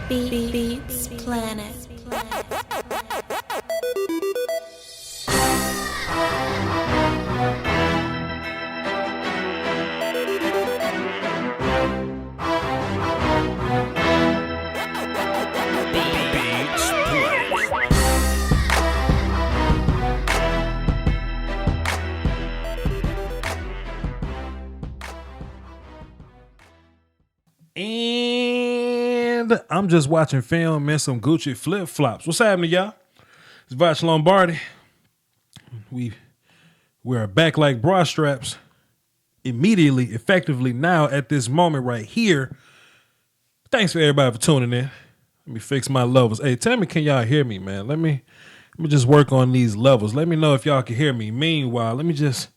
Beats Planet. And I'm just watching film and some Gucci flip-flops. What's happening, y'all? It's Voch Lombardi. We're back like bra straps immediately, effectively now at this moment right here. Thanks for everybody for tuning in. Let me fix my levels. Hey, tell me, can y'all hear me, man? Let me just work on these levels. Let me know if y'all can hear me. Meanwhile, let me just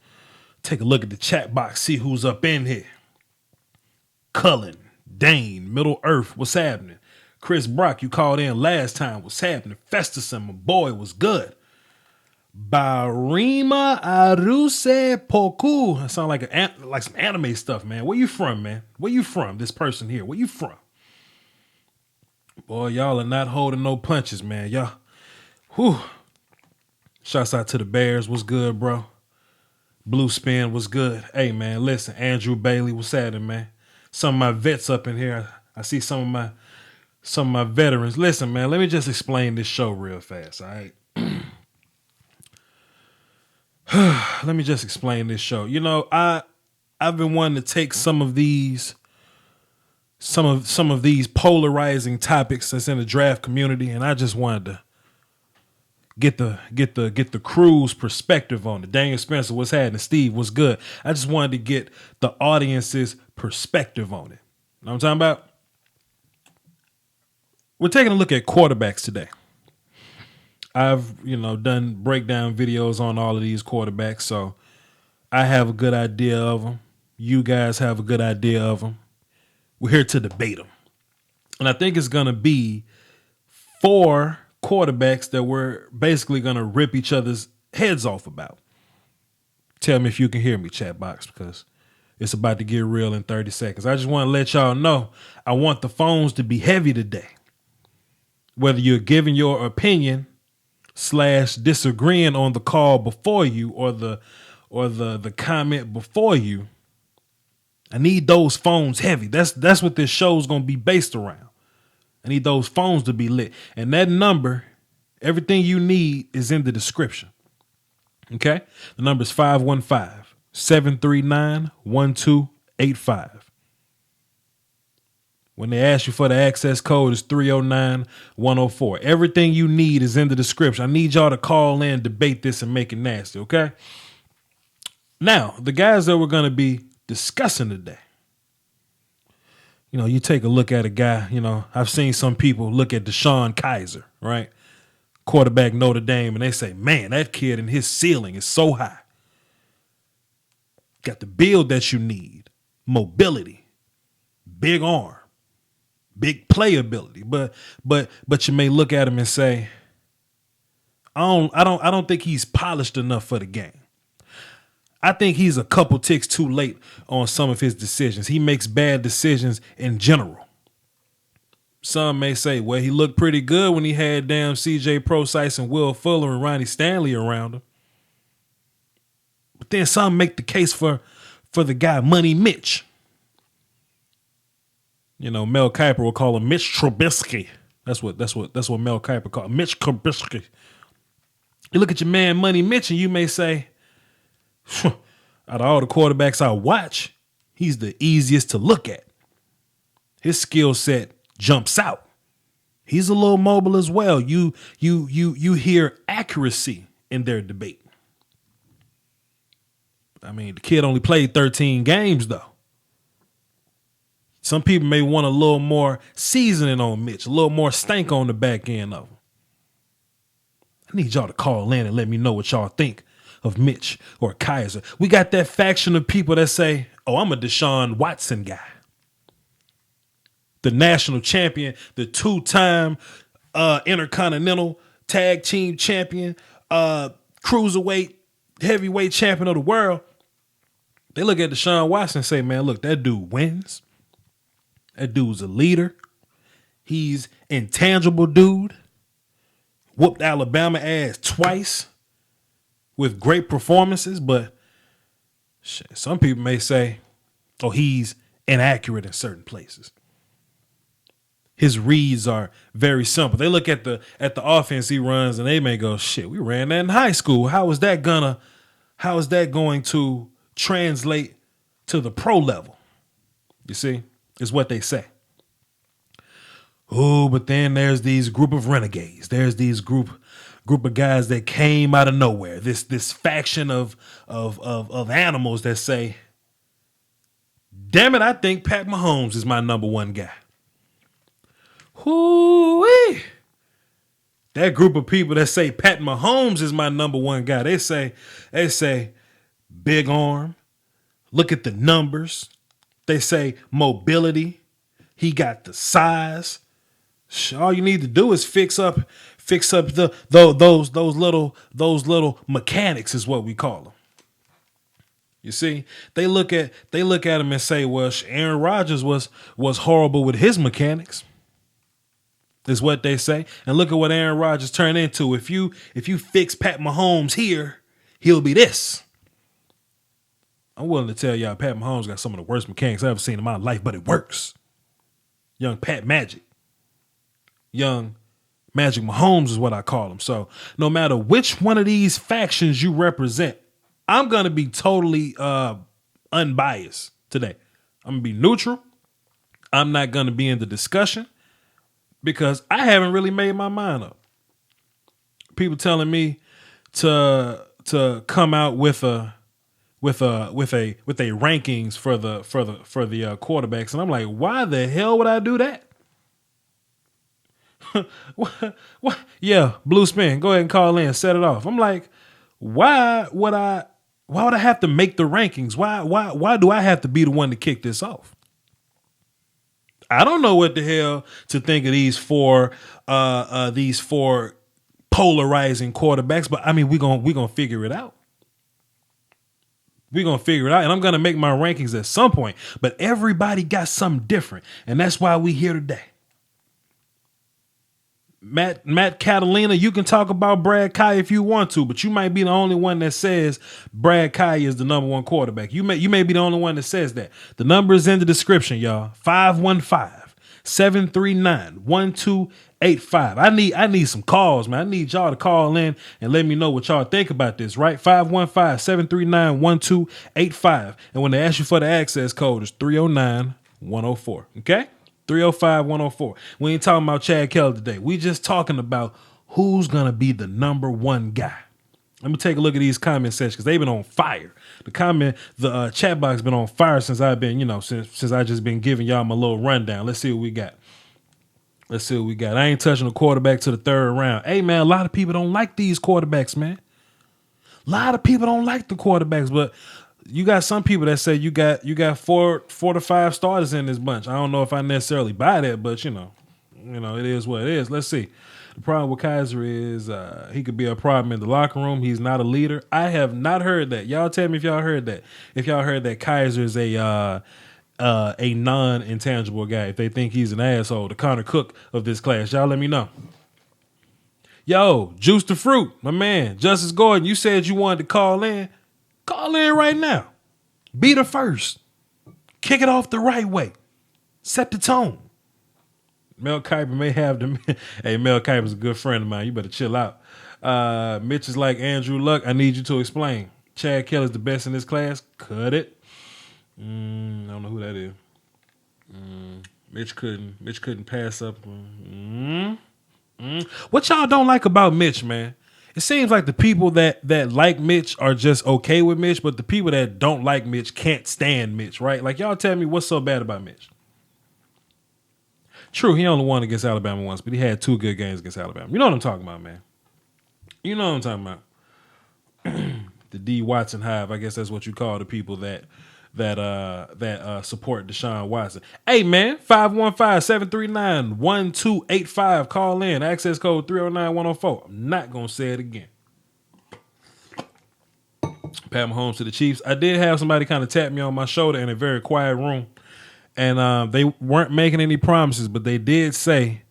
take a look at the chat box, see who's up in here. Cullen, Dane, Middle Earth, what's happening? Chris Brock, you called in last time. What's happening? Festerson, my boy, was good. Barima Aruse Poku. That sound like some anime stuff, man. Where you from, man? Where you from? This person here. Where you from? Boy, y'all are not holding no punches, man. Y'all. Whew. Shouts out to the Bears. What's good, bro? Blue Spin was good. Hey, man, listen. Andrew Bailey, what's happening, man? Some of my vets up in here. I see some of my veterans. Listen, man, let me just explain this show real fast, all right? Let me just explain this show. You know, I've been wanting to take some of these polarizing topics that's in the draft community, and I just wanted to get the crew's perspective on it. Daniel Spencer, what's happening? Steve, what's good? I just wanted to get the audience's perspective on it. You know what I'm talking about? We're taking a look at quarterbacks today. I've, done breakdown videos on all of these quarterbacks, so I have a good idea of them. You guys have a good idea of them. We're here to debate them. And I think it's going to be 4 quarterbacks that we're basically going to rip each other's heads off about. Tell me if you can hear me, chat box, because it's about to get real in 30 seconds. I just want to let y'all know I want the phones to be heavy today. Whether you're giving your opinion / disagreeing on the call before you or the comment before you, I need those phones heavy. That's what this show's going to be based around. I need those phones to be lit. And that number, everything you need is in the description. Okay? The number is 515-739-1285. When they ask you for the access code, it's 309-104. Everything you need is in the description. I need y'all to call in, debate this, and make it nasty, okay? Now, the guys that we're going to be discussing today. You take a look at a guy, I've seen some people look at Deshaun Kizer, right? Quarterback Notre Dame, and they say, man, that kid and his ceiling is so high. Got the build that you need, mobility, big arm, big playability. But you may look at him and say, I don't think he's polished enough for the game. I think he's a couple ticks too late on some of his decisions. He makes bad decisions in general. Some may say, well, he looked pretty good when he had damn CJ Prosise and Will Fuller and Ronnie Stanley around him. But then some make the case for the guy Money Mitch. Mel Kiper will call him Mitch Trubisky. That's what Mel Kiper called him, Mitch Trubisky. You look at your man Money Mitch and you may say, out of all the quarterbacks I watch, he's the easiest to look at. His skill set jumps out. He's a little mobile as well. You hear accuracy in their debate. I mean, the kid only played 13 games though. Some people may want a little more seasoning on Mitch, a little more stank on the back end of him. I need y'all to call in and let me know what y'all think of Mitch or Kizer. We got that faction of people that say, oh, I'm a Deshaun Watson guy. The national champion, the 2-time intercontinental tag team champion, cruiserweight, heavyweight champion of the world. They look at Deshaun Watson and say, man, look, that dude wins. That dude's a leader. He's intangible dude. Whooped Alabama ass twice with great performances, but shit, some people may say, oh, he's inaccurate in certain places. His reads are very simple. They look at the offense he runs and they may go, shit, we ran that in high school. How is that going to translate to the pro level? You see, is what they say. Oh, but then there's these group of renegades. There's these group of guys that came out of nowhere. This faction of animals that say, damn it, I think Pat Mahomes is my number one guy. Hoo-wee. That group of people that say Pat Mahomes is my number one guy, they say big arm. Look at the numbers. They say mobility. He got the size. All you need to do is fix up those little mechanics is what we call them. You see, they look at him and say, well, Aaron Rodgers was horrible with his mechanics. Is what they say. And look at what Aaron Rodgers turned into. If you fix Pat Mahomes here, he'll be this. I'm willing to tell y'all Pat Mahomes got some of the worst mechanics I've ever seen in my life, but it works. Young Pat Magic. Young Magic Mahomes is what I call him. So no matter which one of these factions you represent, I'm going to be totally unbiased today. I'm going to be neutral. I'm not going to be in the discussion because I haven't really made my mind up. People telling me to come out with a rankings for the quarterbacks, and I'm like, why the hell would I do that? What? Yeah, Blue Spin. Go ahead and call in. Set it off. I'm like, why would I have to make the rankings? Why do I have to be the one to kick this off? I don't know what the hell to think of these four polarizing quarterbacks, but I mean we're gonna figure it out. We're going to figure it out, and I'm going to make my rankings at some point, but everybody got something different, and that's why we here today. Matt Catalina, you can talk about Brad Kai if you want to, but you might be the only one that says Brad Kai is the number one quarterback. You may be the only one that says that. The number is in the description, y'all. 515-739-1285. I need some calls, man. I need y'all to call in and let me know what y'all think about this, right? 515-739-1285. And when they ask you for the access code, it's 309-104. Okay? 305-104. We ain't talking about Chad Kelly today. We just talking about who's going to be the number one guy. Let me take a look at these comment sections because they've been on fire. The chat box been on fire since I've been, since I just been giving y'all my little rundown. Let's see what we got. I ain't touching the quarterback to the third round. Hey, man, a lot of people don't like these quarterbacks, man. A lot of people don't like the quarterbacks, but you got some people that say you got 4 to 5 starters in this bunch. I don't know if I necessarily buy that, but it is what it is. Let's see. The problem with Kizer is he could be a problem in the locker room. He's not a leader. I have not heard that. Y'all tell me if y'all heard that. If y'all heard that Kizer is a non-intangible guy. If they think he's an asshole, the Connor Cook of this class, y'all let me know. Yo, Juice the Fruit, my man, Justice Gordon, you said you wanted to call in. Call in right now. Be the first. Kick it off the right way. Set the tone. Mel Kiper may have the... Hey, Mel Kiper's a good friend of mine. You better chill out. Mitch is like Andrew Luck. I need you to explain. Chad Kelly's the best in this class. Cut it. I don't know who that is. Mitch couldn't pass up. What y'all don't like about Mitch, man? It seems like the people that like Mitch are just okay with Mitch, but the people that don't like Mitch can't stand Mitch, right? Like, y'all tell me what's so bad about Mitch. True, he only won against Alabama once, but he had 2 good games against Alabama. You know what I'm talking about, man. You know what I'm talking about. The D. Watson hive, I guess that's what you call the people that support Deshaun Watson. Hey, man, 515-739-1285. Call in. Access code 309-104. I'm not going to say it again. Pat Mahomes to the Chiefs. I did have somebody kind of tap me on my shoulder in a very quiet room And they weren't making any promises, but they did say,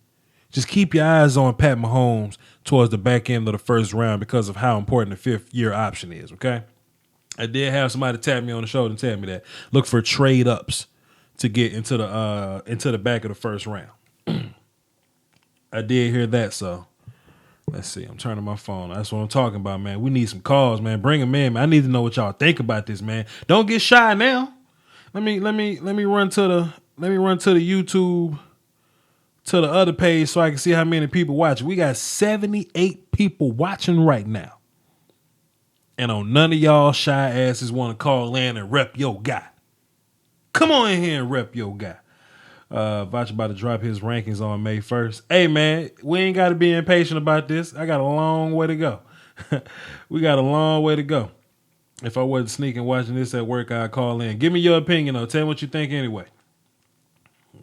just keep your eyes on Pat Mahomes towards the back end of the first round because of how important the fifth-year option is, okay? I did have somebody tap me on the shoulder and tell me that. Look for trade ups to get into the back of the first round. I did hear that, so let's see. I'm turning my phone. That's what I'm talking about, man. We need some calls, man. Bring them in, man. I need to know what y'all think about this, man. Don't get shy now. Let me run to the YouTube, to the other page so I can see how many people watching. We got 78 people watching right now. And on none of y'all shy asses want to call in and rep your guy. Come on in here and rep your guy. Voch about to drop his rankings on May 1st. Hey, man, we ain't got to be impatient about this. I got a long way to go. We got a long way to go. If I wasn't sneaking watching this at work, I'd call in. Give me your opinion, though. Tell me what you think anyway.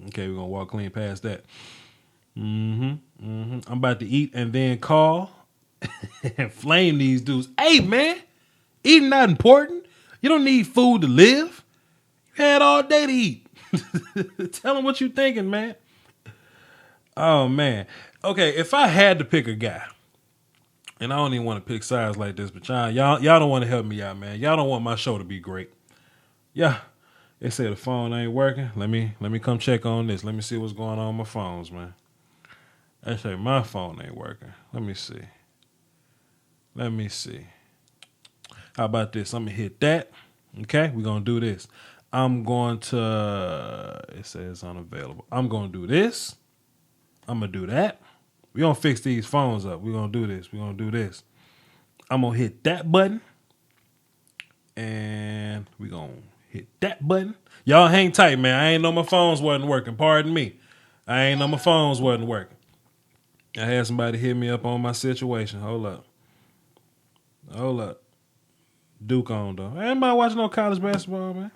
Okay, we're going to walk clean past that. I'm about to eat and then call and flame these dudes. Hey, man, eating not important. You don't need food to live. You had all day to eat. Tell them what you thinking, man. Oh, man. Okay, if I had to pick a guy, and I don't even want to pick sides like this, but y'all don't want to help me out, man. Y'all don't want my show to be great. Yeah. They say the phone ain't working. Let me come check on this. Let me see what's going on with my phones, man. They say my phone ain't working. Let me see. How about this? I'm going to hit that. Okay, we're going to do this. I'm going to, it says unavailable. I'm going to do this. I'm going to do that. We're going to fix these phones up. We're going to do this. I'm going to hit that button. And we're going to hit that button. Y'all hang tight, man. I ain't know my phones wasn't working. Pardon me. I ain't know my phones wasn't working. I had somebody hit me up on my situation. Hold up. Duke on, though. Ain't nobody watching no college basketball, man.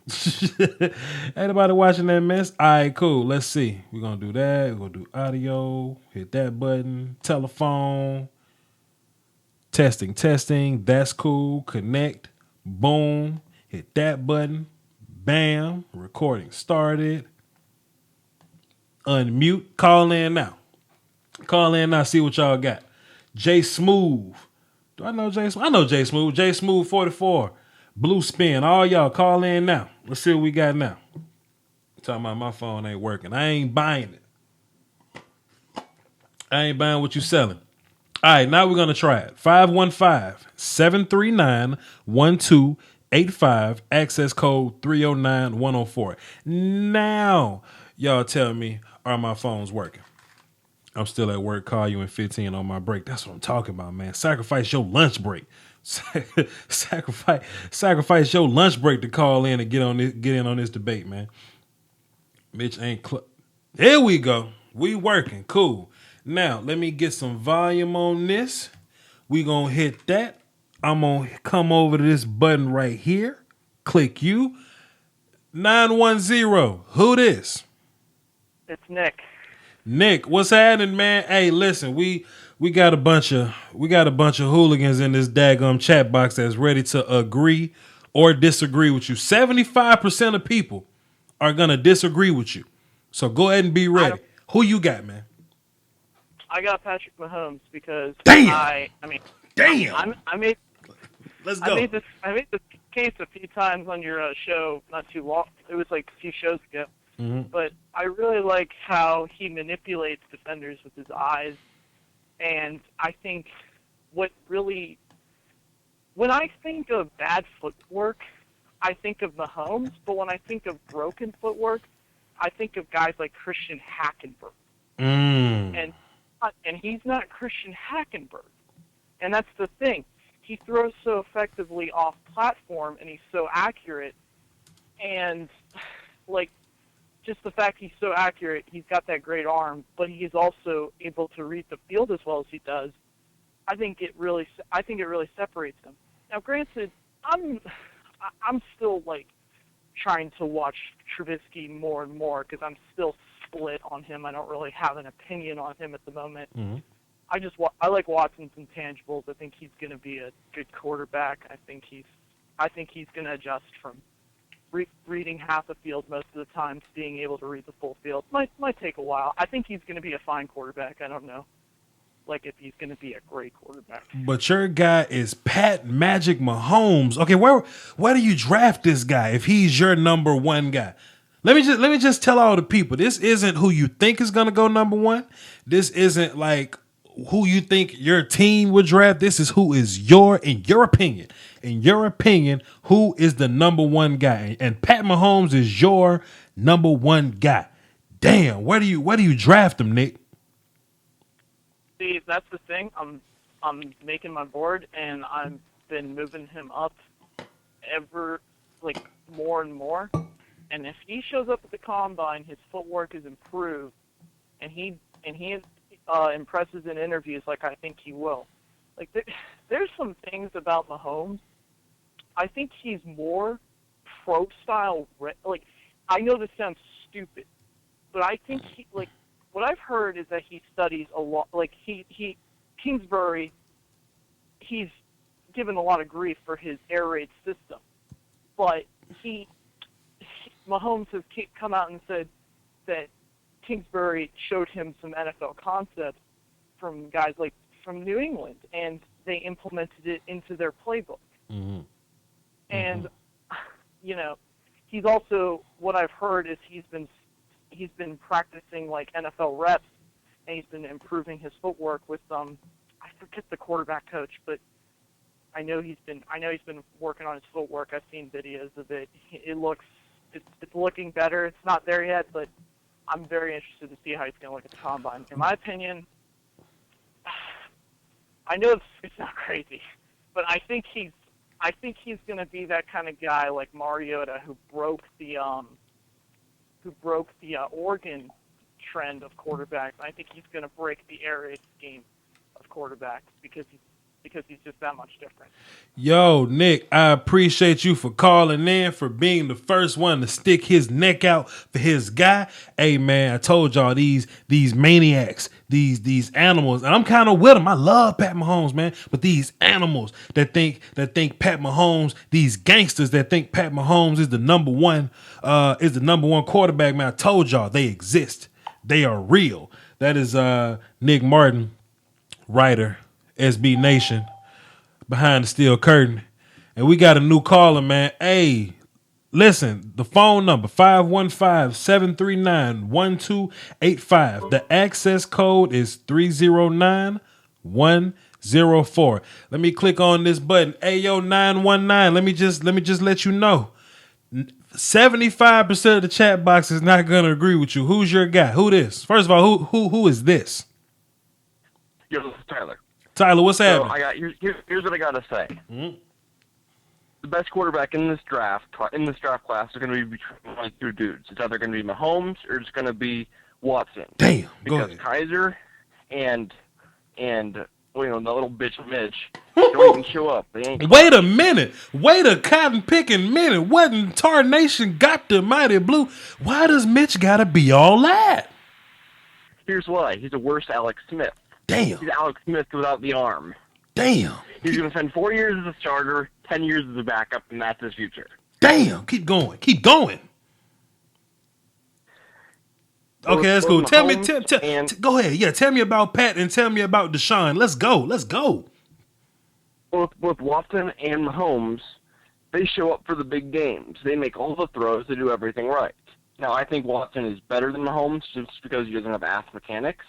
Ain't nobody watching that mess. All right, cool. Let's see. We're going to do that. We're going to do audio. Hit that button. Telephone. Testing. That's cool. Connect. Boom. Hit that button. Bam. Recording started. Unmute. Call in now. See what y'all got. J Smooth. Do I know J Smooth? I know J Smooth. J Smooth 44. Blue Spin. All y'all call in now. Let's see what we got now. Talking about my phone ain't working. I ain't buying it. I ain't buying what you selling. All right, now we're going to try it. 515-739-1285. Access code 309104. Now, y'all tell me, are my phones working? I'm still at work. Call you in 15 on my break. That's what I'm talking about, man. Sacrifice your lunch break. Sacrifice your lunch break to call in and get in on this debate, man. Mitch ain't there we go. We working. Cool. Now, let me get some volume on this. We gonna hit that. I'm gonna come over to this button right here. Click you. 910. Who this? It's Nick. Nick, what's happening, man? Hey, listen, we got a bunch of hooligans in this daggum chat box that's ready to agree or disagree with you. 75% of people are gonna disagree with you. So go ahead and be ready. Who you got, man? I got Patrick Mahomes because Damn. I made Let's go. I made this case a few times on your show not too long. It was like a few shows ago. Mm-hmm. But I really like how he manipulates defenders with his eyes. And I think when I think of bad footwork, I think of Mahomes. But when I think of broken footwork, I think of guys like Christian Hackenberg. And he's not Christian Hackenberg. And that's the thing. He throws so effectively off platform and he's so accurate. And like, just the fact he's so accurate, he's got that great arm, but he's also able to read the field as well as he does. I think it really separates them. Now, granted, I'm still like trying to watch Trubisky more and more because I'm still split on him. I don't really have an opinion on him at the moment. Mm-hmm. I like Watson's intangibles. I think he's going to be a good quarterback. I think he's going to adjust from reading half the field most of the time to being able to read the full field. Might take a while. I think he's going to be a fine quarterback. I don't know, like if he's going to be a great quarterback. But your guy is Pat Magic Mahomes. Okay, where do you draft this guy if he's your number one guy? Let me just tell all the people, this isn't who you think is going to go number one. This isn't like who you think your team would draft. This is who is in your opinion, who is the number one guy. And Pat Mahomes is your number one guy. Damn, where do you draft him, Nick? See, that's the thing. I'm making my board, and I've been moving him up more and more. And if he shows up at the combine, his footwork is improved, and he impresses in interviews like I think he will. Like there's some things about Mahomes. I think he's more pro style. Like I know this sounds stupid, but I think what I've heard is that he studies a lot. Like Kingsbury, he's given a lot of grief for his air raid system, but Mahomes has come out and said that Kingsbury showed him some NFL concepts from guys from New England, and they implemented it into their playbook. Mm-hmm. And he's also, what I've heard is he's been practicing like NFL reps, and he's been improving his footwork with I forget the quarterback coach, but I know he's been working on his footwork. I've seen videos of it. It's looking better. It's not there yet, but I'm very interested to see how he's going to look at the combine. In my opinion, I know it's not crazy, but I think he's going to be that kind of guy like Mariota who broke the Oregon trend of quarterbacks. I think he's going to break the air raid scheme of quarterbacks because he's just that much different. Yo, Nick, I appreciate you for calling in, for being the first one to stick his neck out for his guy. Hey, man, I told y'all these maniacs, these animals, and I'm kind of with them. I love Pat Mahomes, man, but these animals that think Pat Mahomes, these gangsters that think Pat Mahomes is the number one quarterback, man, I told y'all they exist. They are real. That is Nick Martin, writer, SB Nation, behind the steel curtain. And we got a new caller, man. Hey, listen, the phone number 515-739-1285. The access code is 309104. Let me click on this button. Hey, yo, 919. Let me just let you know. 75% of the chat box is not gonna agree with you. Who's your guy? Who this? First of all, who is this? Yo, this is Tyler. Tyler, what's happening? Here's what I gotta say. Mm-hmm. The best quarterback in this draft class are going to be between one of two dudes. It's either going to be Mahomes or it's going to be Watson. Damn, because Kizer and the little bitch Mitch don't even show up. They ain't. Wait a minute. Wait a cotton picking minute. What in tarnation got the mighty blue? Why does Mitch gotta be all that? Here's why. He's a worse Alex Smith. Damn. He's Alex Smith without the arm. Damn. He's going to spend 4 years as a starter, 10 years as a backup, and that's his future. Damn. Keep going. Okay, that's cool. Go ahead. Yeah, tell me about Pat and tell me about Deshaun. Let's go. Both Watson and Mahomes, they show up for the big games. They make all the throws. They do everything right. Now, I think Watson is better than Mahomes just because he doesn't have ass mechanics.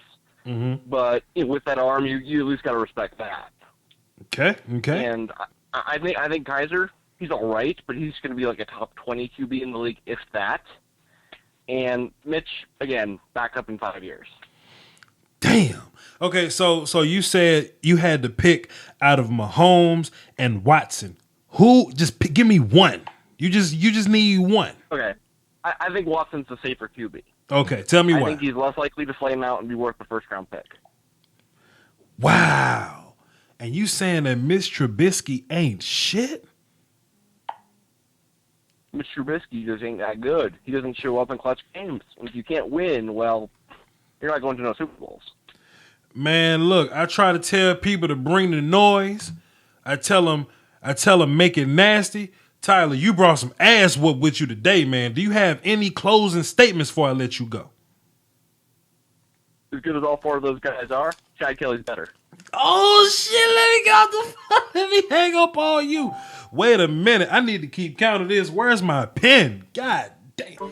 Mm-hmm. But with that arm, you at least got to respect that. Okay. And I think Kizer, he's all right, but he's going to be like a top 20 QB in the league, if that. And Mitch, again, back up in 5 years. Damn. Okay, so you said you had to pick out of Mahomes and Watson. Who? Just give me one. You just need one. Okay. I think Watson's the safer QB. Okay, tell me why. I think he's less likely to flame out and be worth the first-round pick. Wow. And you saying that Mitch Trubisky ain't shit? Mitch Trubisky just ain't that good. He doesn't show up in clutch games. And if you can't win, well, you're not going to no Super Bowls. Man, look, I try to tell people to bring the noise. I tell them make it nasty. Tyler, you brought some ass whoop with you today, man. Do you have any closing statements before I let you go? As good as all four of those guys are, Chad Kelly's better. Oh shit! Let me get out the. Let me hang up on you. Wait a minute. I need to keep count of this. Where's my pen? God damn.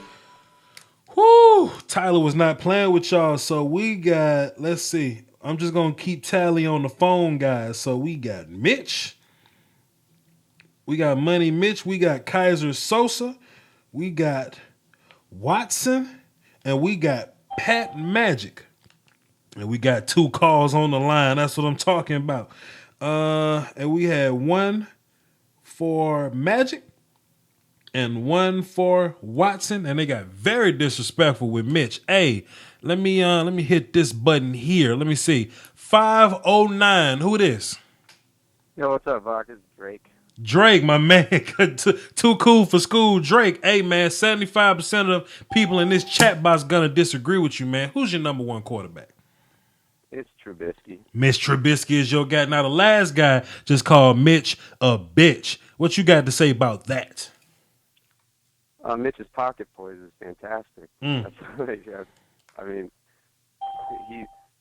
Whoo! Tyler was not playing with y'all, so we got. Let's see. I'm just gonna keep tally on the phone, guys. So we got Mitch. We got Money Mitch. We got Kizer Sosa. We got Watson, and we got Pat Magic. And we got 2 calls on the line. That's what I'm talking about. And we had 1 for Magic and 1 for Watson. And they got very disrespectful with Mitch. Hey, let me hit this button here. Let me see. 509. Who it is? Yo, what's up, Voch? It's Drake. Drake, my man. Too cool for school. Drake. Hey, man, 75% of the people in this chat box gonna disagree with you, man. Who's your number 1 quarterback? It's Trubisky. Mitch Trubisky is your guy. Now, the last guy just called Mitch a bitch. What you got to say about that? Mitch's pocket poise is fantastic. That's I mean,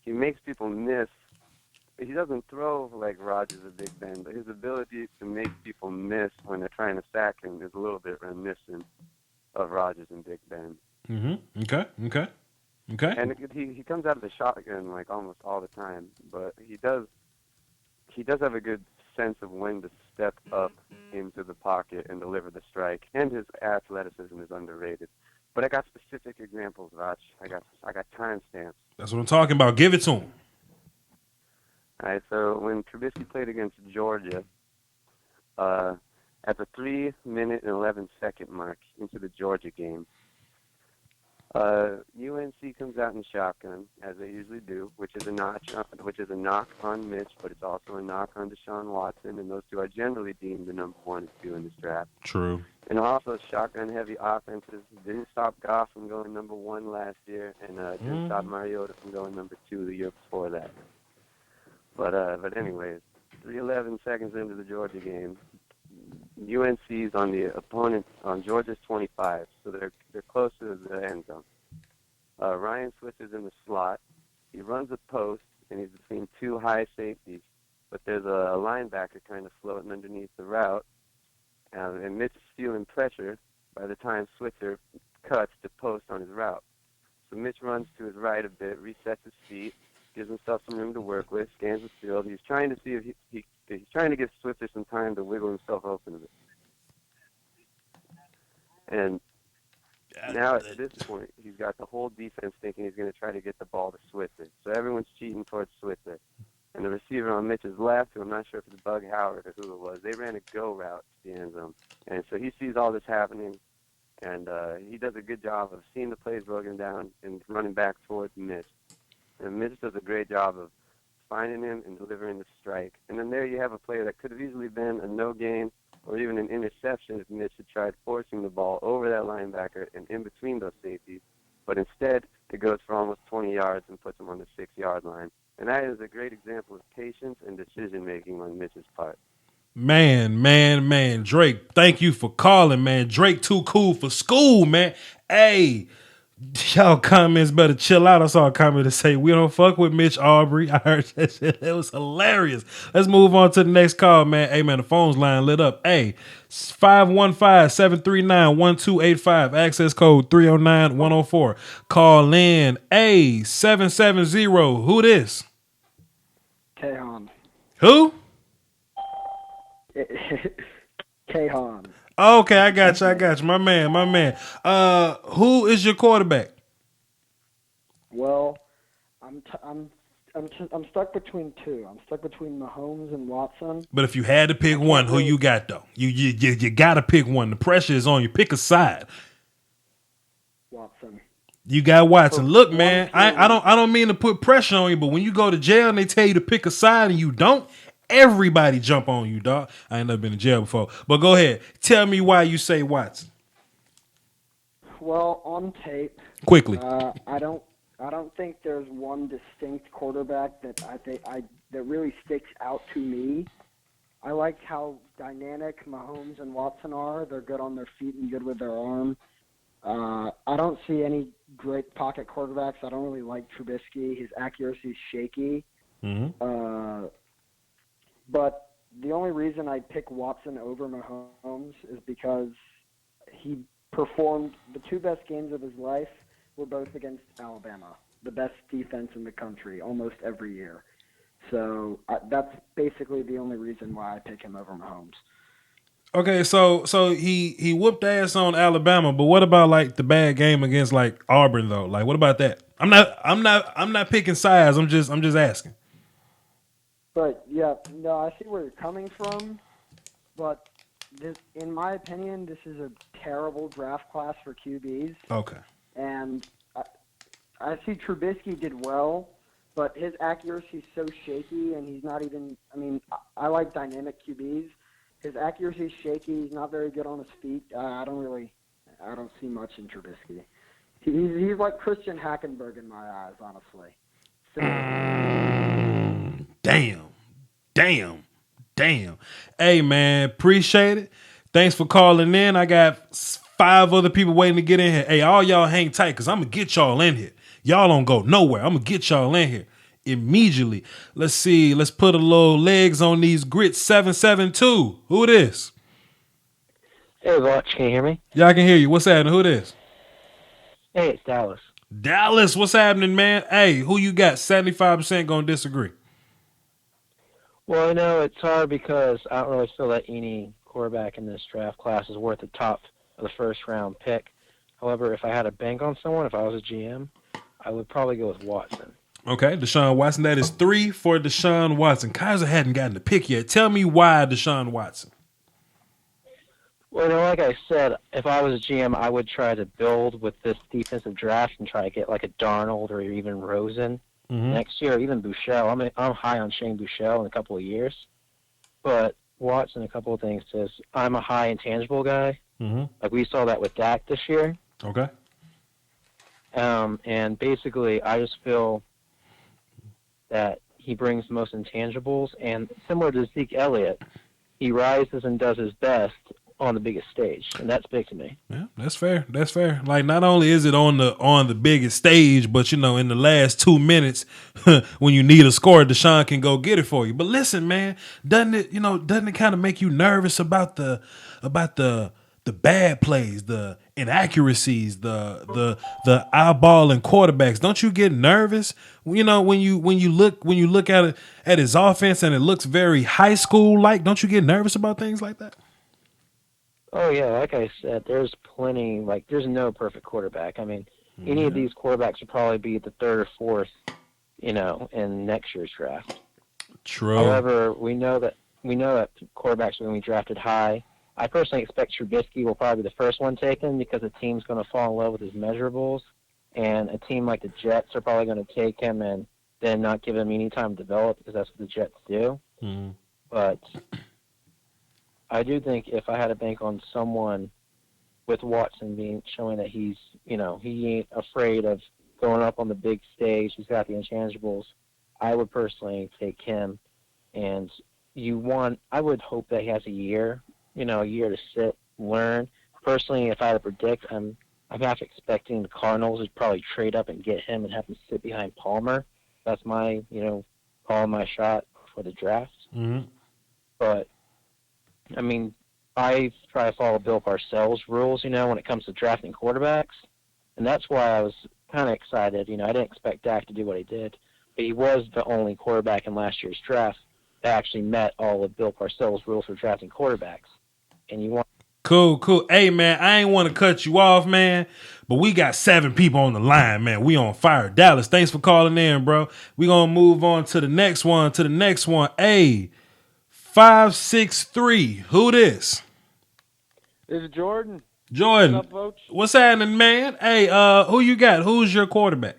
he makes people miss. He doesn't throw like Rodgers or Big Ben, but his ability to make people miss when they're trying to sack him is a little bit reminiscent of Rodgers and Big Ben. Mm-hmm. Okay. And he comes out of the shotgun like almost all the time, but he does have a good sense of when to step up into the pocket and deliver the strike. And his athleticism is underrated. But I got specific examples, Voch. I got timestamps. That's what I'm talking about. Give it to him. All right. So when Trubisky played against Georgia, at the 3-minute and 11-second mark into the Georgia game, UNC comes out in shotgun, as they usually do, which is a knock on Mitch, but it's also a knock on Deshaun Watson, and those 2 are generally deemed the number 1 and 2 in this draft. True. And also shotgun-heavy offenses didn't stop Goff from going number 1 last year, and didn't stop Mariota from going number 2 the year before that. But anyways, 3:11 seconds into the Georgia game, UNC's on the opponent on Georgia's 25, so they're close to the end zone. Ryan switches in the slot. He runs a post, and he's between 2 high safeties, but there's a linebacker kind of floating underneath the route, and Mitch is feeling pressure by the time Switzer cuts to post on his route. So Mitch runs to his right a bit, resets his feet, gives himself some room to work with, scans the field. He's trying to see if he's trying to give Switzer some time to wiggle himself open a bit. And now at this point, he's got the whole defense thinking he's going to try to get the ball to Switzer. So everyone's cheating towards Switzer. And the receiver on Mitch's left, who I'm not sure if it's Bug Howard or who it was, they ran a go route to the end zone. And so he sees all this happening, and he does a good job of seeing the plays broken down and running back towards Mitch. And Mitch does a great job of finding him and delivering the strike. And then there you have a play that could have easily been a no gain or even an interception if Mitch had tried forcing the ball over that linebacker and in between those safeties. But instead, it goes for almost 20 yards and puts him on the 6-yard line. And that is a great example of patience and decision-making on Mitch's part. Man. Drake, thank you for calling, man. Drake too cool for school, man. Hey, y'all comments better chill out. I saw a comment to say, we don't fuck with Mitch Aubrey. I heard that shit. It was hilarious. Let's move on to the next call, man. Hey, man, the phone's line lit up. Hey, 515-739-1285. Access code 309-104. Call in. Hey, 770. Who this? Kahan. Who? Kahan. Okay, I got you. My man. Who is your quarterback? Well, I'm stuck between 2. I'm stuck between Mahomes and Watson. But if you had to pick one, who you got though? You got to pick one. The pressure is on you. Pick a side. Watson. You got Watson. Look, man, I don't mean to put pressure on you, but when you go to jail and they tell you to pick a side and you don't, everybody jump on you, dog. I ain't never been in jail before. But go ahead. Tell me why you say Watson. Well, on tape, Quickly. I don't think there's one distinct quarterback that that really sticks out to me I like how dynamic Mahomes and Watson are. They're good on their feet and good with their arm. I don't see any great pocket quarterbacks. I don't really like Trubisky. His accuracy is shaky. Mm-hmm. But the only reason I pick Watson over Mahomes is because he performed the two best games of his life were both against Alabama, the best defense in the country, almost every year. So that's basically the only reason why I pick him over Mahomes. Okay, so he whooped ass on Alabama, but what about like the bad game against like Auburn though? Like what about that? I'm not picking sides. I'm just asking. But yeah, no, I see where you're coming from. But this, in my opinion, this is a terrible draft class for QBs. Okay. And I see Trubisky did well, but his accuracy is so shaky, and he's not even. I mean, I like dynamic QBs. His accuracy is shaky. He's not very good on his feet. I don't see much in Trubisky. He's like Christian Hackenberg in my eyes, honestly. Damn. Hey man, appreciate it. Thanks for calling in. I got 5 other people waiting to get in here. Hey, all y'all hang tight because I'm gonna get y'all in here. Y'all don't go nowhere. I'm gonna get y'all in here immediately. Let's see. Let's put a little legs on these grits. 772. Who it is? Hey, Voch, can you hear me? Yeah, I can hear you. What's happening? Who it is? Hey, it's Dallas. Dallas, what's happening, man? Hey, who you got? 75% gonna disagree. Well, I know it's hard because I don't really feel that any quarterback in this draft class is worth the top of the first round pick. However, if I had to bank on someone, if I was a GM, I would probably go with Watson. Okay, Deshaun Watson. That is 3 for Deshaun Watson. Kizer hadn't gotten the pick yet. Tell me why Deshaun Watson. Well, like I said, if I was a GM, I would try to build with this defensive draft and try to get like a Darnold or even Rosen next year, or even Bouchel. I'm high on Shane Bouchel in a couple of years. But Watson, a couple of things says, I'm a high intangible guy. Like we saw that with Dak this year. Okay. And basically, I just feel that he brings the most intangibles, and similar to Zeke Elliott, he rises and does his best on the biggest stage, and that's big to me. Yeah, that's fair. That's fair. Like not only is it on the biggest stage, but in the last 2 minutes when you need a score, Deshaun can go get it for you. But listen, man, doesn't it kind of make you nervous about the bad plays, the inaccuracies, the eyeballing quarterbacks? Don't you get nervous? When you look at it at his offense and it looks very high school like, don't you get nervous about things like that? Oh, yeah, like I said, there's plenty, there's no perfect quarterback. I mean, any of these quarterbacks would probably be the third or fourth, in next year's draft. True. However, we know that quarterbacks are going to be drafted high. I personally expect Trubisky will probably be the first one taken because the team's going to fall in love with his measurables, and a team like the Jets are probably going to take him and then not give him any time to develop because that's what the Jets do. But I do think if I had to bank on someone with Watson showing that he's, he ain't afraid of going up on the big stage, he's got the intangibles, I would personally take him. And I would hope that he has a year to sit, learn. Personally, if I had to predict, I'm half expecting the Cardinals would probably trade up and get him and have him sit behind Palmer. That's my, calling my shot for the draft. But I mean, I try to follow Bill Parcells' rules, when it comes to drafting quarterbacks. And that's why I was kind of excited. I didn't expect Dak to do what he did. But he was the only quarterback in last year's draft that actually met all of Bill Parcells' rules for drafting quarterbacks. And you want... Cool. Hey, man, I ain't want to cut you off, man, but we got 7 people on the line, man. We on fire. Dallas, thanks for calling in, bro. We going to move on to the next one, Hey, 563. Who this? This is Jordan. Jordan. What's up, folks? What's happening, man? Hey, who you got? Who's your quarterback?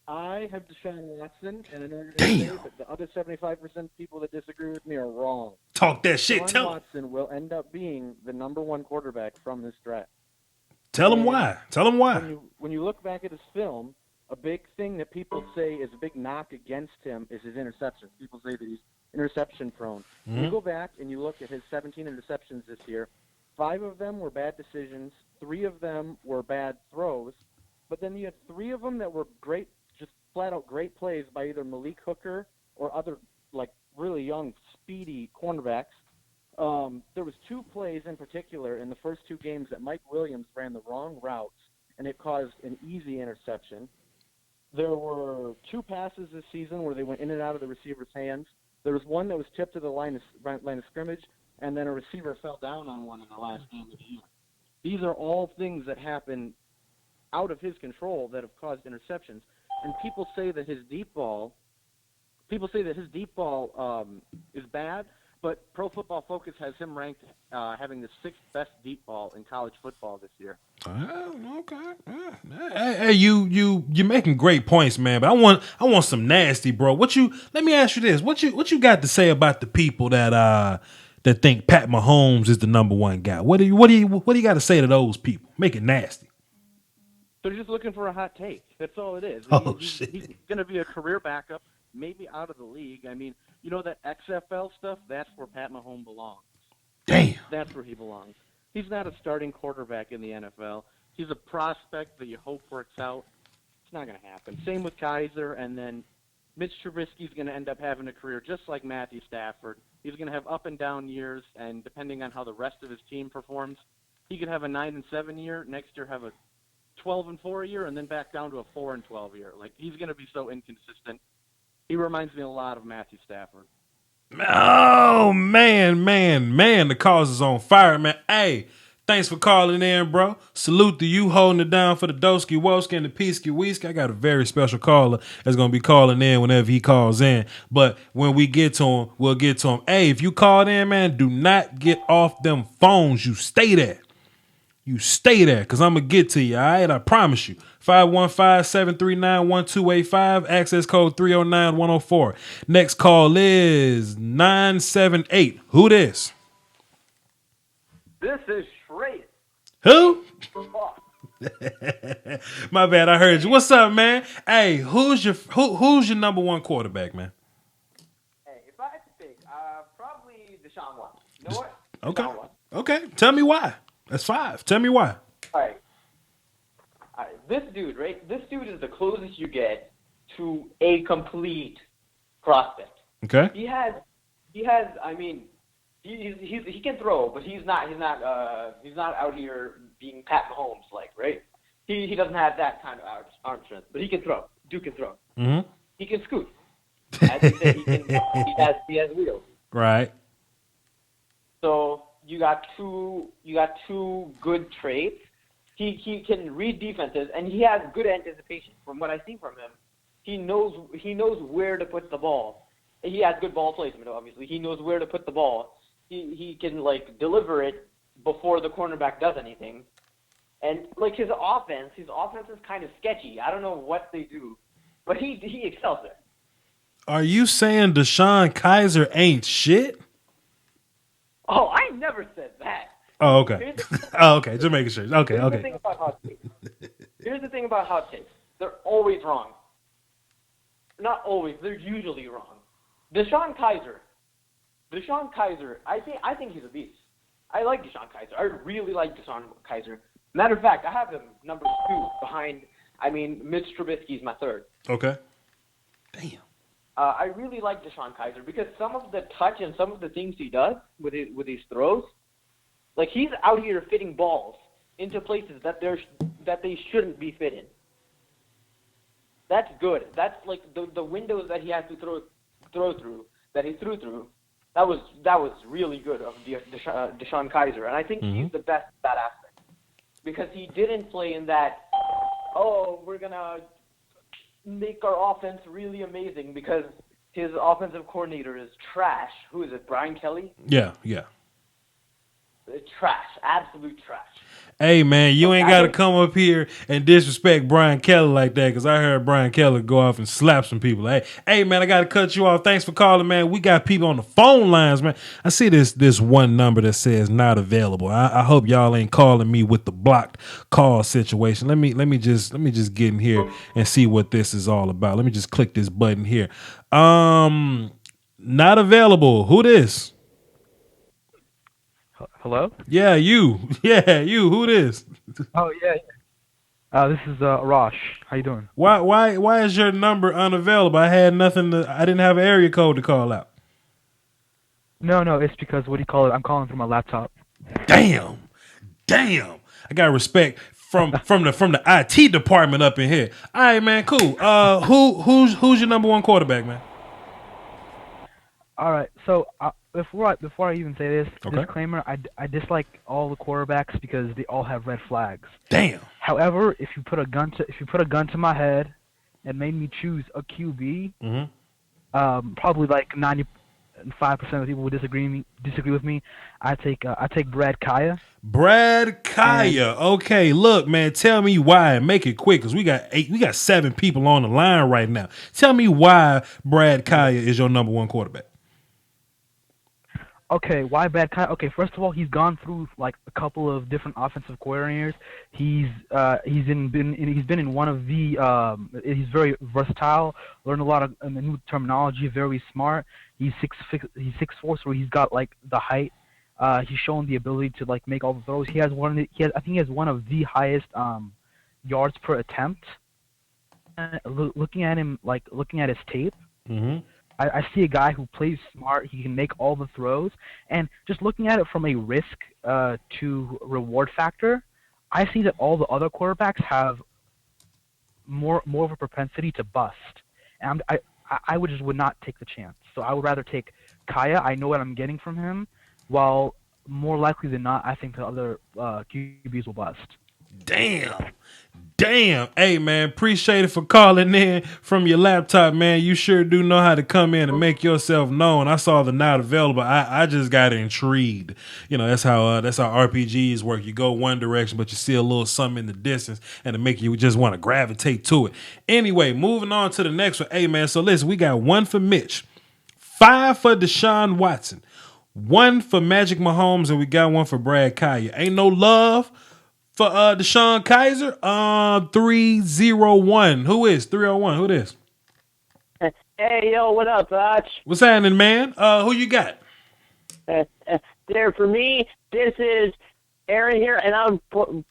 I have Deshaun Watson, and in order to say that the other 75% of people that disagree with me are wrong. Talk that shit. Deshaun Watson will end up being the number 1 quarterback from this draft. Tell him why. When you look back at his film, a big thing that people say is a big knock against him is his interceptions. People say that interception prone. You go back and you look at his 17 interceptions this year. 5 of them were bad decisions. 3 of them were bad throws. But then you had 3 of them that were great, just flat out great plays by either Malik Hooker or other like really young, speedy cornerbacks. There was 2 plays in particular in the first 2 games that Mike Williams ran the wrong routes, and it caused an easy interception. There were 2 passes this season where they went in and out of the receiver's hands. There was one that was tipped to the line of scrimmage, and then a receiver fell down on one in the last game of the year. These are all things that happen out of his control that have caused interceptions. And people say that his deep ball is bad, but Pro Football Focus has him ranked having the 6th best deep ball in college football this year. Okay. Hey, you're making great points, man. But I want some nasty, bro. Let me ask you this: what you got to say about the people that think Pat Mahomes is the number 1 guy? What do you got to say to those people? Make it nasty. They're just looking for a hot take. That's all it is. Shit. He's going to be a career backup, maybe out of the league. I mean, you know that XFL stuff? That's where Pat Mahomes belongs. Damn. That's where he belongs. He's not a starting quarterback in the NFL. He's a prospect that you hope works out. It's not going to happen. Same with Kizer, and then Mitch Trubisky's going to end up having a career just like Matthew Stafford. He's going to have up and down years, and depending on how the rest of his team performs, he could have a 9-7 year. Next year have a 12-4 year, and then back down to a 4-12 year. Like, he's going to be so inconsistent. He reminds me a lot of Matthew Stafford. Oh, man, the cause is on fire, man. Hey, thanks for calling in, bro. Salute to you holding it down for the Doski Woski and the Peasky Weeski. I got a very special caller that's going to be calling in whenever he calls in. But when we get to him, we'll get to him. Hey, if you called in, man, do not get off them phones. You stay there. You stay there, because I'm going to get to you, all right? I promise you. 515-739-1285, access code 309-104. Next call is 978. Who this? This is Shrey. Who? My bad, I heard you. What's up, man? Hey, who's your number 1 quarterback, man? Hey, if I had to pick, probably Deshaun Watson. You know what? Okay. Deshaun Watson. Okay. Tell me why. That's 5. Tell me why. All right. This dude, right? This dude is the closest you get to a complete prospect. Okay. He has. I mean, he can throw, but he's not out here being Pat Mahomes like, right? He doesn't have that kind of arm strength, but he can throw. Dude can throw. Mm-hmm. He can scoot. As they say, he has wheels. Right. So you got two good traits. He can read defenses, and he has good anticipation. From what I see from him, he knows where to put the ball. He has good ball placement, obviously. He knows where to put the ball. He can like deliver it before the cornerback does anything. And like his offense is kind of sketchy. I don't know what they do, but he excels there. Are you saying Deshaun Kizer ain't shit? Oh, I never said that. Oh, okay. Okay. Just making sure. Okay. Here's the thing about hot takes. Here's the thing about hot takes. They're always wrong. Not always. They're usually wrong. Deshaun Kizer. I think he's a beast. I like Deshaun Kizer. I really like Deshaun Kizer. Matter of fact, I have him number 2 behind. I mean, Mitch Trubisky's my 3rd. Okay. Damn. I really like Deshaun Kizer because some of the touch and some of the things he does with his throws, like he's out here fitting balls into places that they shouldn't be fit in. That's good. That's like the windows that he has to throw through, that he threw through. That was really good of Deshaun Kizer, and I think he's the best at that aspect because he didn't play in that. Oh, we're gonna make our offense really amazing because his offensive coordinator is trash. Who is it? Brian Kelly? Yeah. Trash, absolute trash. Hey, man, you ain't got to come up here and disrespect Brian Kelly like that because I heard Brian Kelly go off and slap some people. Hey, man, I got to cut you off. Thanks for calling, man. We got people on the phone lines, man. I see this one number that says not available. I hope y'all ain't calling me with the blocked call situation. Let me just get in here and see what this is all about. Let me just click this button here. Not available. Who this? Hello? Yeah, you. Yeah, you. Who this? Oh, yeah. This is Arash. How you doing? Why is your number unavailable? I had nothing to. I didn't have an area code to call out. No, it's because, what do you call it? I'm calling from my laptop. Damn. I got respect from the IT department up in here. All right, man. Cool. Who's your number one quarterback, man? All right. So before I even say this, Okay. disclaimer: I dislike all the quarterbacks because they all have red flags. Damn. However, if you put a gun to my head and made me choose a QB, probably like 95% of people would disagree with me. I take Brad Kaya. Brad Kaya. Okay, look, man. Tell me why. Make it quick, because we got 7 people on the line right now. Tell me why Brad Kaya is your number one quarterback. Okay, why Brad Kaya? Okay, first of all, he's gone through like a couple of different offensive coordinators. He's been in one of the. He's very versatile. Learned a lot of new terminology. Very smart. He's 6'4", so he's got like the height. He's shown the ability to like make all the throws. I think he has one of the highest yards per attempt. Looking at his tape. I see a guy who plays smart. He can make all the throws, and just looking at it from a risk to reward factor, I see that all the other quarterbacks have more of a propensity to bust, and I would not take the chance. So I would rather take Kaya. I know what I'm getting from him, while more likely than not, I think the other QBs will bust. Damn. Hey, man, appreciate it for calling in from your laptop, man. You sure do know how to come in and make yourself known. I saw the not available. I just got intrigued. You know, that's how RPGs work. You go one direction, but you see a little something in the distance, and it make you just want to gravitate to it. Anyway, moving on to the next one. Hey, man, so listen, we got 1 for Mitch, 5 for Deshaun Watson, 1 for Magic Mahomes, and we got 1 for Brad Kaya. Ain't no love for Deshaun Kizer. 301. Who is 301? Who this? Hey, yo, what up, Voch? What's happening, man? Who you got? There, for me, this is Aaron here, and I'm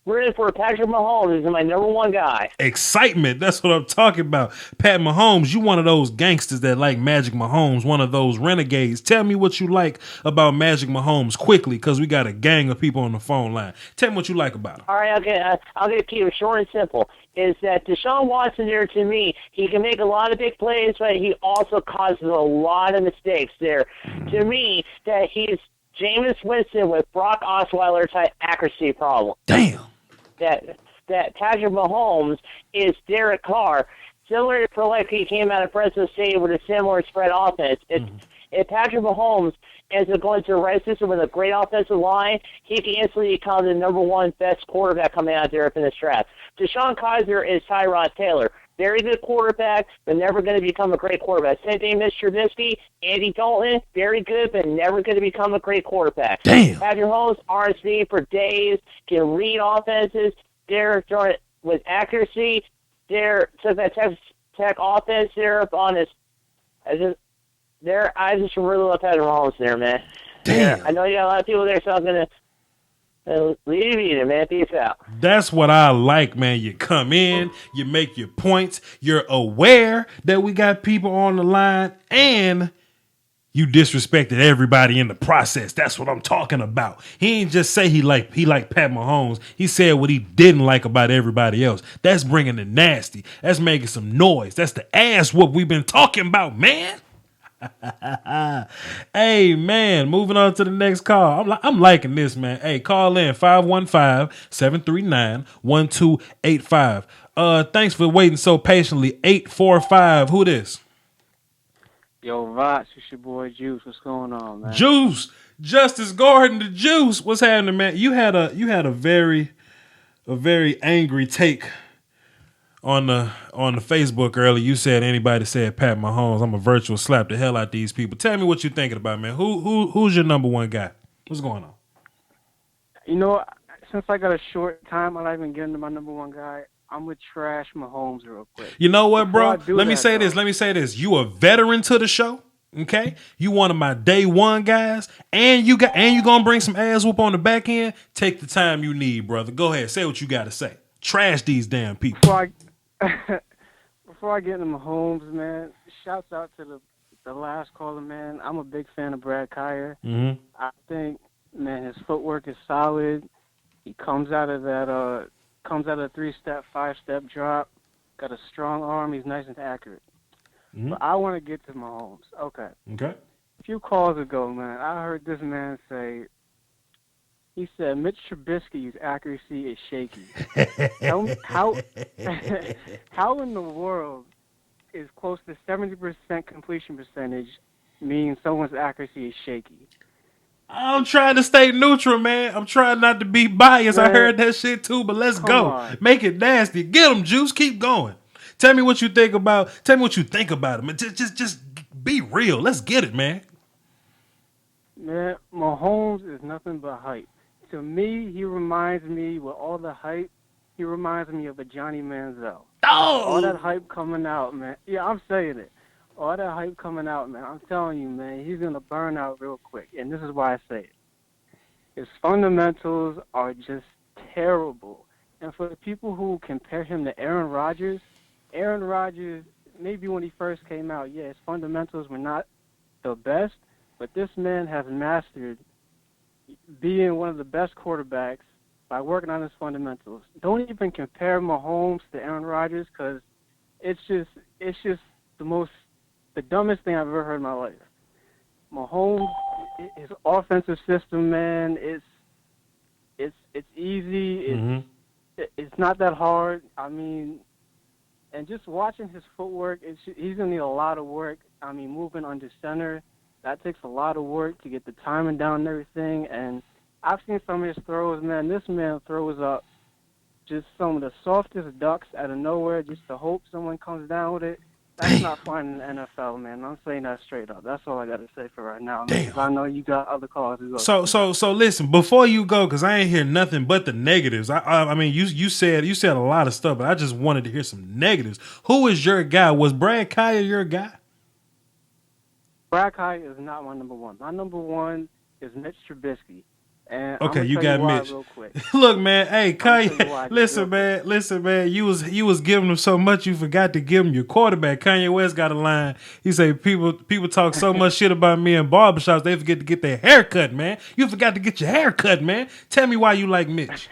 rooting for Patrick Mahomes. He's my number one guy. Excitement. That's what I'm talking about. Pat Mahomes, you one of those gangsters that like Magic Mahomes, one of those renegades. Tell me what you like about Magic Mahomes quickly, because we got a gang of people on the phone line. Tell me what you like about him. All right, I'll get keep it short and simple. Is that Deshaun Watson there to me? He can make a lot of big plays, but he also causes a lot of mistakes there. To me, that he's Jameis Winston with Brock Osweiler type accuracy problem. Damn. That Patrick Mahomes is Derek Carr, similar to like he came out of Fresno State with a similar spread offense. If Patrick Mahomes ends up going to the right system with a great offensive line, he can instantly become the number one best quarterback coming out there in this draft. Deshaun Kizer is Tyrod Taylor. Very good quarterback, but never going to become a great quarterback. Same thing, Mr. Trubisky, Andy Dalton, very good, but never going to become a great quarterback. Damn. Patrick Mahomes, RSV for days, can read offenses. They're throwing with accuracy. They're took that Tech offense there on his. I just really love Patrick Mahomes there, man. Damn. Yeah, I know you got a lot of people there, so I'm going to leave you there, man. Peace out. That's what I like, man. You come in, you make your points, you're aware that we got people on the line, and you disrespected everybody in the process. That's what I'm talking about. He ain't just say he liked Pat Mahomes. He said what he didn't like about everybody else. That's bringing the nasty. That's making some noise. That's the ass whoop we've been talking about, man. Hey, man, moving on to the next call. I'm liking this, man. Hey, call in 515-739-1285. Thanks for waiting so patiently. 845. Who this? Yo, Voch, it's your boy Juice. What's going on, man? Juice, Justice Gordon, the Juice. What's happening, man? You had a very angry take on the Facebook earlier. You said anybody said Pat Mahomes, I'm a virtual slap the hell out these people. Tell me what you're thinking about, man. Who's your number one guy? What's going on? You know, since I got a short time, I'm not even getting to my number one guy. I'm gonna trash Mahomes real quick. You know what, bro? Let me say this. You a veteran to the show? Okay, you one of my day one guys, and you gonna bring some ass whoop on the back end. Take the time you need, brother. Go ahead, say what you gotta say. Trash these damn people. Before I get into Mahomes, man, shouts out to the last caller, man. I'm a big fan of Brad Kizer. Mm-hmm. I think, man, his footwork is solid. He comes out of a 3-step, 5-step drop. Got a strong arm. He's nice and accurate. Mm-hmm. But I want to get to Mahomes. Okay. Okay. A few calls ago, man, I heard this man say, he said Mitch Trubisky's accuracy is shaky. How in the world is close to 70% completion percentage mean someone's accuracy is shaky? I'm trying to stay neutral, man. I'm trying not to be biased. Man, I heard that shit too, but let's go. on. Make it nasty. Get him, Juice. Keep going. Tell me what you think about. Tell me what you think about him. Just be real. Let's get it, man. Man, Mahomes is nothing but hype. To me, he reminds me, with all the hype, he reminds me of a Johnny Manziel. Oh! All that hype coming out, man. Yeah, I'm saying it. All that hype coming out, man. I'm telling you, man, he's going to burn out real quick. And this is why I say it. His fundamentals are just terrible. And for the people who compare him to Aaron Rodgers, maybe when he first came out, yeah, his fundamentals were not the best, but this man has mastered being one of the best quarterbacks by working on his fundamentals. Don't even compare Mahomes to Aaron Rodgers, because it's just the dumbest thing I've ever heard in my life. Mahomes, his offensive system, man, it's easy. It's not that hard. I mean, and just watching his footwork, he's gonna need a lot of work. I mean, moving under center, that takes a lot of work to get the timing down and everything. And I've seen some of his throws, man. This man throws up just some of the softest ducks out of nowhere just to hope someone comes down with it. That's not fun in the NFL, man. I'm saying that straight up. That's all I got to say for right now, man, because I know you got other calls as well. So listen, before you go, because I ain't hear nothing but the negatives. I mean, you said a lot of stuff, but I just wanted to hear some negatives. Who is your guy? Was Brad Kizer your guy? Brad Kizer is not my number one. My number one is Mitch Trubisky. And okay, you got Mitch. Real quick. Look, man. Hey, Kanye. Listen, man. You was giving him so much, you forgot to give him your quarterback. Kanye West got a line. He say people talk so much shit about me in barbershops, they forget to get their hair cut, man. You forgot to get your hair cut, man. Tell me why you like Mitch.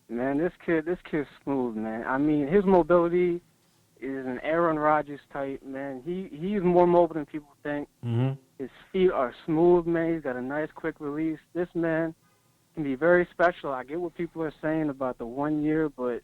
Man, this kid's smooth, man. I mean, his mobility is an Aaron Rodgers type, man. He's more mobile than people think. Mm-hmm. His feet are smooth, man. He's got a nice, quick release. This man can be very special. I get what people are saying about the 1 year, but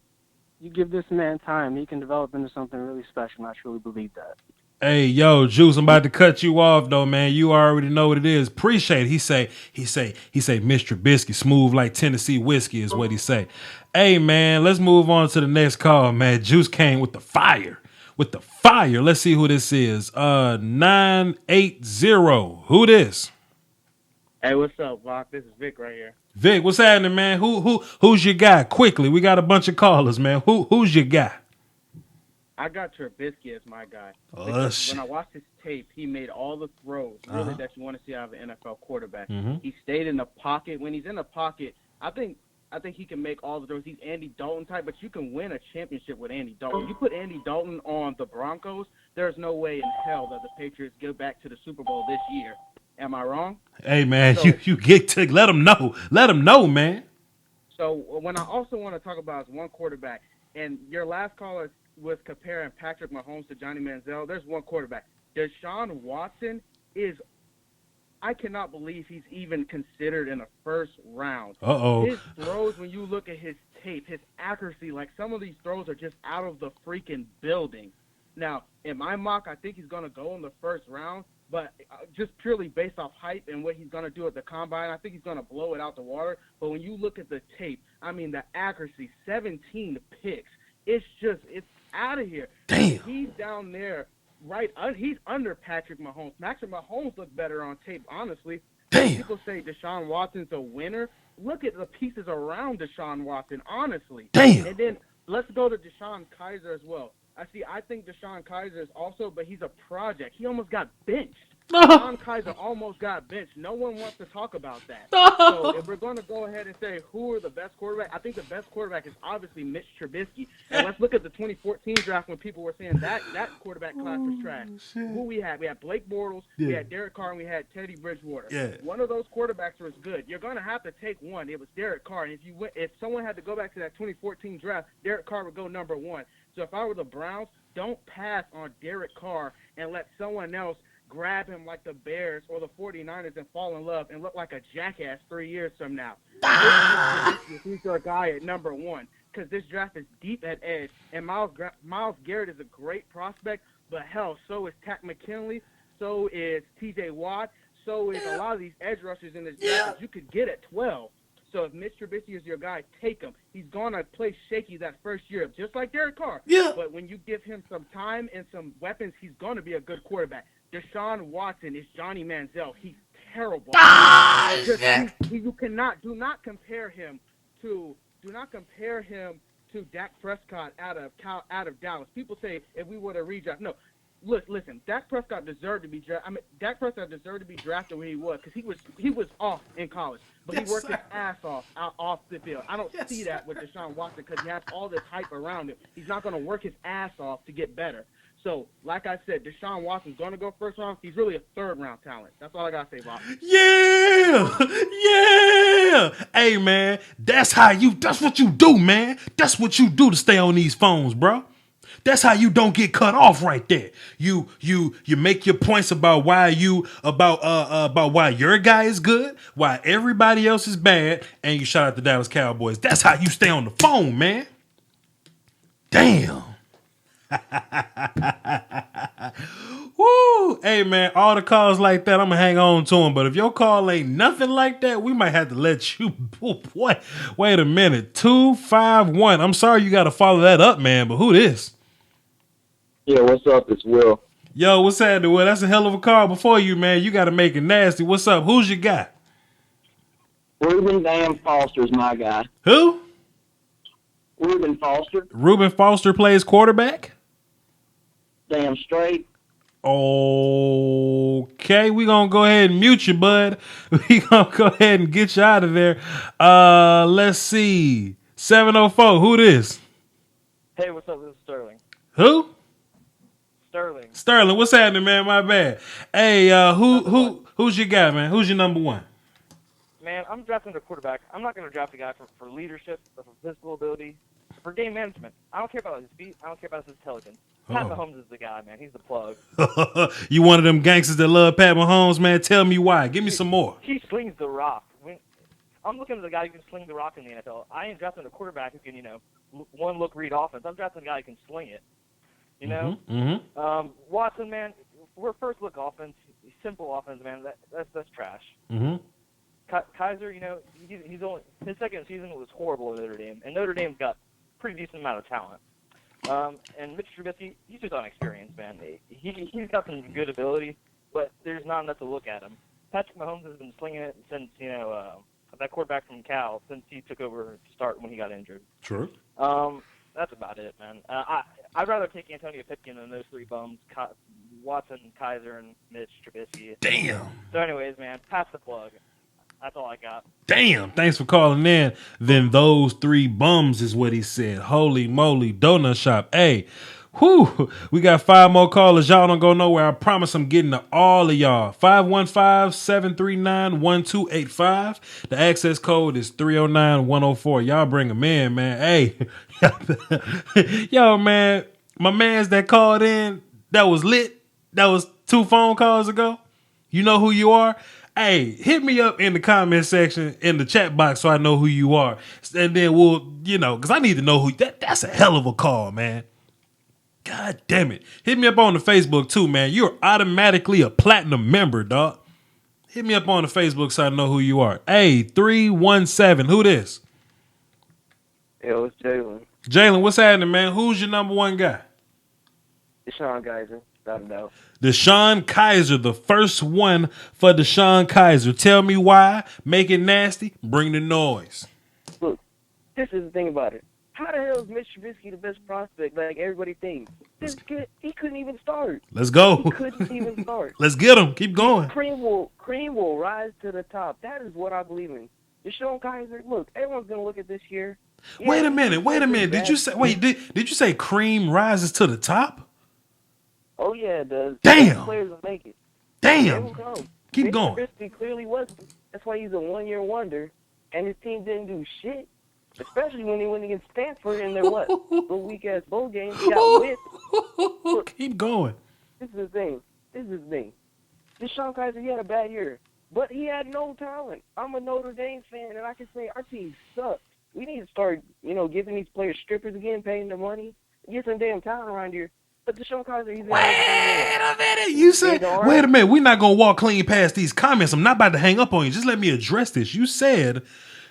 you give this man time, he can develop into something really special, and I truly believe that. Hey, yo, Juice, I'm about to cut you off, though, man. You already know what it is. Appreciate it. He say, Mr. Trubisky, smooth like Tennessee whiskey is what he say. Hey, man, let's move on to the next call, man. Juice came with the fire. Let's see who this is. 980. Who this? Hey, what's up, Voch? This is Vic right here. Vic, what's happening, man? Who's your guy? Quickly, we got a bunch of callers, man. Who's your guy? I got Trubisky as my guy. When I watched his tape, he made all the throws really that you want to see out of an NFL quarterback. Mm-hmm. He stayed in the pocket. When he's in the pocket, I think he can make all the throws. He's Andy Dalton type, but you can win a championship with Andy Dalton. You put Andy Dalton on the Broncos, there's no way in hell that the Patriots go back to the Super Bowl this year. Am I wrong? Hey, man, so, you get to let them know. Let them know, man. So when I also want to talk about is one quarterback, and your last caller was comparing Patrick Mahomes to Johnny Manziel. There's one quarterback. Deshaun Watson I cannot believe he's even considered in the first round. Uh-oh. His throws, when you look at his tape, his accuracy, like some of these throws are just out of the freaking building. Now, in my mock, I think he's going to go in the first round, but just purely based off hype and what he's going to do at the combine, I think he's going to blow it out the water. But when you look at the tape, I mean, the accuracy, 17 picks, it's out of here. Damn. He's down there. Right, he's under Patrick Mahomes. Patrick Mahomes looked better on tape, honestly. Damn. People say Deshaun Watson's a winner. Look at the pieces around Deshaun Watson, honestly. Damn. And then let's go to Deshaun Kizer as well. I think Deshaun Kizer is also, but he's a project. He almost got benched. Deshaun Kizer almost got benched. No one wants to talk about that. So if we're going to go ahead and say who are the best quarterback, I think the best quarterback is obviously Mitch Trubisky. And let's look at the 2014 draft when people were saying that quarterback class was trash. Who we had? We had Blake Bortles, we had Derek Carr, and we had Teddy Bridgewater. Yeah. One of those quarterbacks was good. You're going to have to take one. It was Derek Carr. And if someone had to go back to that 2014 draft, Derek Carr would go number one. So if I were the Browns, don't pass on Derek Carr and let someone else grab him like the Bears or the 49ers and fall in love and look like a jackass 3 years from now. He's your guy at number one because this draft is deep at edge. And Myles Garrett is a great prospect, but hell, so is Takk McKinley, so is T.J. Watt, so is a lot of these edge rushers in this draft that you could get at 12. So if Mitch Trubisky is your guy, take him. He's going to play shaky that first year, just like Derek Carr. Yeah. But when you give him some time and some weapons, he's going to be a good quarterback. Deshaun Watson is Johnny Manziel. He's terrible. Do not compare him to Dak Prescott out of Dallas. People say if we would have redrafted, no. Listen, Dak Prescott deserved to be drafted. I mean, Dak Prescott deserved to be drafted where he was because he was off in college, but he worked his ass off the field. I don't see that with Deshaun Watson because he has all this hype around him. He's not going to work his ass off to get better. So, like I said, Deshaun Watson's going to go first round. He's really a third-round talent. That's all I got to say, Bob. Yeah! Hey, man, that's what you do, man. That's what you do to stay on these phones, bro. That's how you don't get cut off right there. You make your points about why your guy is good, why everybody else is bad, and you shout out the Dallas Cowboys. That's how you stay on the phone, man. Damn. Woo! Hey, man, all the calls like that, I'm going to hang on to them. But if your call ain't nothing like that, we might have to let you... Oh, boy, wait a minute. 251. I'm sorry you got to follow that up, man, but who this? Yeah, what's up? It's Will. Yo, what's happening, Will? That's a hell of a call before you, man. You got to make it nasty. What's up? Who's your guy? Reuben Damn Foster's my guy. Who? Reuben Foster. Reuben Foster plays quarterback? Damn straight. Okay, we gonna go ahead and mute you, bud. We gonna go ahead and get you out of there. Let's see. 704, who this? Hey, what's up? This is Sterling. Who? Sterling, what's happening, man? My bad. Hey, who's your guy, man? Who's your number one? Man, I'm drafting a quarterback. I'm not going to draft a guy for leadership or for physical ability, for game management. I don't care about his feet. I don't care about his intelligence. Pat Mahomes is the guy, man. He's the plug. You one of them gangsters that love Pat Mahomes, man? Tell me why. Give me some more. He slings the rock. I'm looking at the guy who can sling the rock in the NFL. I ain't drafting a quarterback who can, one look read offense. I'm drafting a guy who can sling it. Watson, man, we're first look offense, simple offense, man. That's trash. Kizer, he's only his second season was horrible at Notre Dame, and Notre Dame's got pretty decent amount of talent. And Mitch Trubisky, he's just on experience, man. He's got some good ability, but there's not enough to look at him. Patrick Mahomes has been slinging it since that quarterback from Cal since he took over to start when he got injured. True. That's about it, man. I'd rather take Antonio Pipkin than those three bums: Watson, Kizer, and Mitch Trubisky. Damn. So, anyways, man, pass the plug. That's all I got. Damn. Thanks for calling in. Then those three bums is what he said. Holy moly, donut shop. Hey, whew. We got 5 more callers. Y'all don't go nowhere. I promise I'm getting to all of y'all. 515-739-1285. The access code is 309-104. Y'all bring them in, man. Hey. Yo, man. My mans that called in, that was lit. That was 2 phone calls ago. You know who you are? Hey, hit me up in the comment section in the chat box so I know who you are. And then we'll, because I need to know who. That's a hell of a call, man. God damn it. Hit me up on the Facebook too, man. You're automatically a platinum member, dog. Hit me up on the Facebook so I know who you are. Hey, 317. Who this? Yo, it's Jalen. Jalen, what's happening, man? Who's your number one guy? Deshaun Kizer. I don't know. Deshaun Kizer, the first one for Deshaun Kizer. Tell me why. Make it nasty. Bring the noise. Look, this is the thing about it. How the hell is Mitch Trubisky the best prospect like everybody thinks? This kid, he couldn't even start. Let's go. He couldn't even start. Let's get him. Keep going. Cream will rise to the top. That is what I believe in. Deshaun Kaiser, look, everyone's going to look at this year. Yeah, Wait a minute. Did you say cream rises to the top? Oh, yeah, it does. Damn. Players will make it. Damn. Keep Mitch going. Trubisky clearly wasn't. That's why he's a one-year wonder, and his team didn't do shit. Especially when they went against Stanford in their little weak-ass bowl game. He got whipped. Keep going. This is the thing. Deshaun Kaiser, he had a bad year, but he had no talent. I'm a Notre Dame fan, and I can say our team sucks. We need to start, giving these players strippers again, paying them money, get some damn talent around here. But Deshaun Kaiser, he's Wait a minute. You said, wait a minute. We're not going to walk clean past these comments. I'm not about to hang up on you. Just let me address this. You said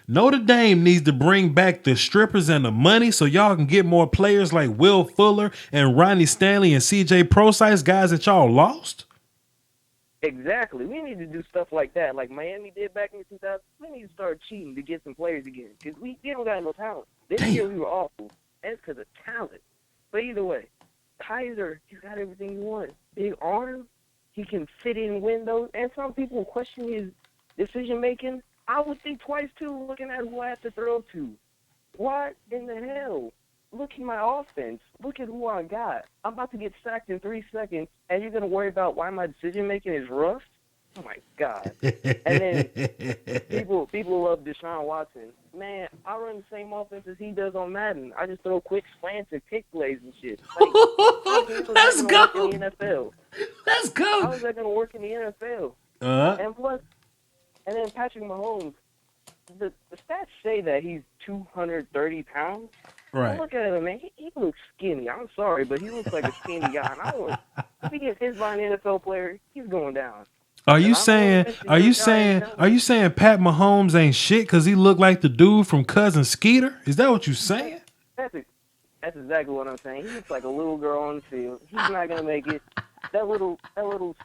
Notre Dame needs to bring back the strippers and the money so y'all can get more players like Will Fuller and Ronnie Stanley and CJ Prosise, guys that y'all lost? Exactly. We need to do stuff like that, like Miami did back in the 2000s. We need to start cheating to get some players again because we don't got no talent. This year we were awful. That's because of talent. But either way, Kaiser, he's got everything he wants. Big arm, he can fit in windows, and some people question his decision-making. I would think twice, too, looking at who I have to throw to. What in the hell? Look at my offense. Look at who I got. I'm about to get sacked in 3 seconds, and you're going to worry about why my decision-making is rough? Oh, my God. And then people love Deshaun Watson. Man, I run the same offense as he does on Madden. I just throw quick slants and kick plays and shit. Like, Let's go. In the NFL? Let's go. How is that going to work in the NFL? And plus, and then Patrick Mahomes, the stats say that he's 230 pounds. Right. Look at him, man. He looks skinny. I'm sorry, but he looks like a skinny guy. And if he gets hit by an NFL player, he's going down. Are you saying Pat Mahomes ain't shit because he looked like the dude from Cousin Skeeter? Is that what you saying? That's exactly what I'm saying. He looks like a little girl on the field. He's not gonna make it. That little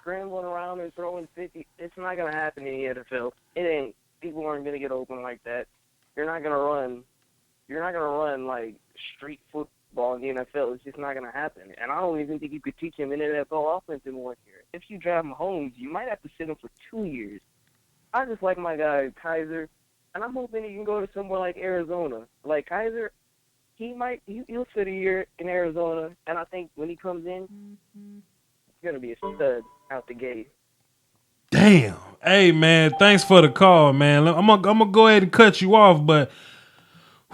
scrambling around and throwing 50. It's not gonna happen in the NFL. It ain't. People aren't gonna get open like that. You're not gonna run like street football in the NFL. It's just not gonna happen. And I don't even think you could teach him an NFL offense in 1 year. If you draft Mahomes, you might have to sit him for 2 years. I just like my guy Kizer, and I'm hoping he can go to somewhere like Arizona. Like Kizer, he'll sit a year in Arizona, and I think when he comes in, he's gonna be a stud out the gate. Damn. Hey man, thanks for the call, man. I'm gonna go ahead and cut you off, but